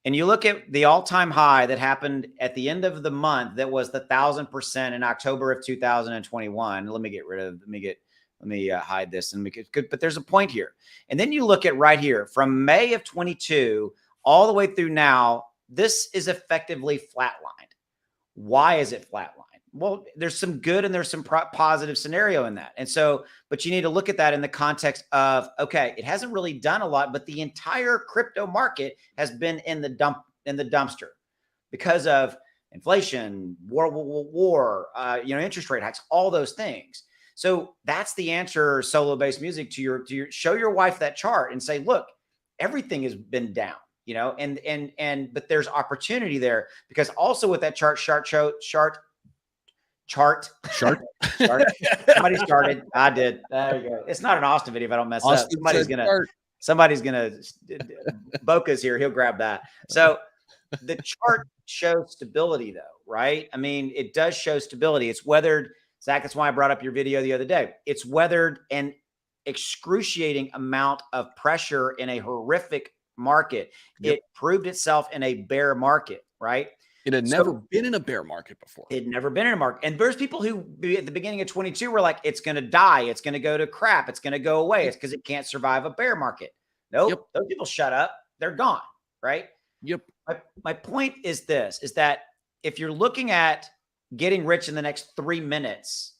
and you look at the all-time high that happened at the end of the month, that was the 1,000% in October of 2021. Let me hide this and make it good. But there's a point here. And then you look at right here from May of 22 all the way through now. This is effectively flatlined. Why is it flatlined? Well, there's some good and there's some positive scenario in that. And so, but you need to look at that in the context of, okay, it hasn't really done a lot, but the entire crypto market has been in the dumpster because of inflation, war, interest rate hikes, all those things. So that's the answer, solo-based music, to your show your wife that chart and say, look, everything has been down, but there's opportunity there because also with that chart. Somebody started. I did. There you go. It's not an Austin video if I don't mess up. Somebody's gonna Boca's here. He'll grab that. So the chart shows stability though, right? I mean, it does show stability. It's weathered. Zach, that's why I brought up your video the other day. It's weathered an excruciating amount of pressure in a horrific market. Yep. It proved itself in a bear market, right? It had never been in a bear market before. It had never been in a market. And there's people who at the beginning of 22 were like, it's going to die. It's going to go to crap. It's going to go away. It's because it can't survive a bear market. Nope. Yep. Those people shut up. They're gone. Right. Yep. My point is this, is that if you're looking at getting rich in the next 3 minutes,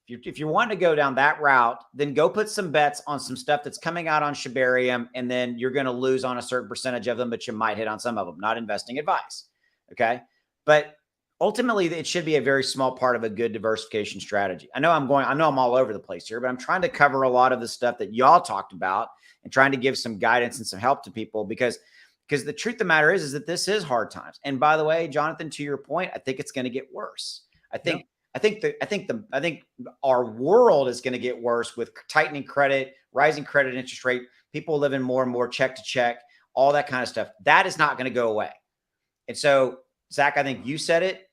if you want to go down that route, then go put some bets on some stuff that's coming out on Shibarium, and then you're going to lose on a certain percentage of them, but you might hit on some of them. Not investing advice. Okay. But ultimately it should be a very small part of a good diversification strategy. I know I'm all over the place here, but I'm trying to cover a lot of the stuff that y'all talked about and trying to give some guidance and some help to people because the truth of the matter is that this is hard times. And by the way, Jonathan, to your point, I think it's going to get worse. I think our world is going to get worse with tightening credit, rising credit interest rate, people living more and more check to check, all that kind of stuff. That is not going to go away. And so, Zach, I think you said it.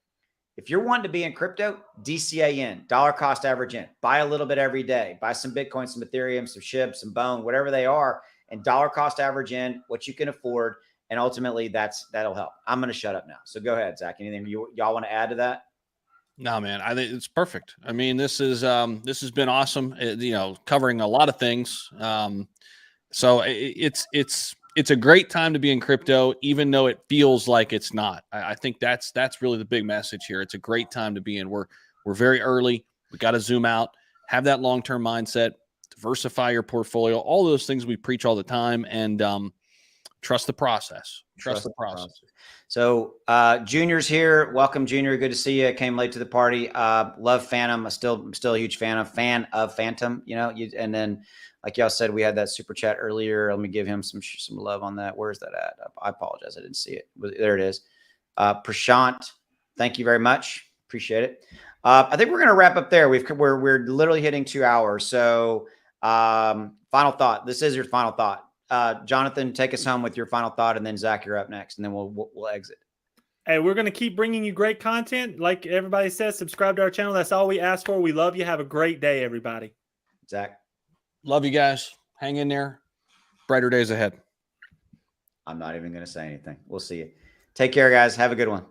If you're wanting to be in crypto, DCA in, dollar cost average in, buy a little bit every day, buy some Bitcoin, some Ethereum, some SHIB, some Bone, whatever they are, and dollar cost average in what you can afford. And ultimately that'll help. I'm going to shut up now. So go ahead, Zach. Anything y'all want to add to that? No, man, I think it's perfect. I mean, this has been awesome. Covering a lot of things. So it's a great time to be in crypto, even though it feels like it's not. I think that's really the big message here. It's a great time to be in. We're very early. We got to zoom out, have that long-term mindset, diversify your portfolio, all those things we preach all the time. And Trust the process. Trust the process. So Junior's here. Welcome, Junior. Good to see you. Came late to the party. Love Phantom. I'm still a huge fan of Phantom. You know, and then like y'all said, we had that super chat earlier. Let me give him some love on that. Where's that at? I apologize, I didn't see it. There it is. Prashant, thank you very much. Appreciate it. I think we're gonna wrap up there. We're literally hitting 2 hours. So final thought. This is your final thought. Jonathan, take us home with your final thought, and then Zach, you're up next, and then we'll exit. Hey, we're going to keep bringing you great content. Like everybody says, subscribe to our channel. That's all we ask for. We love you. Have a great day, everybody. Zach. Love you guys. Hang in there. Brighter days ahead. I'm not even going to say anything. We'll see you. Take care, guys. Have a good one.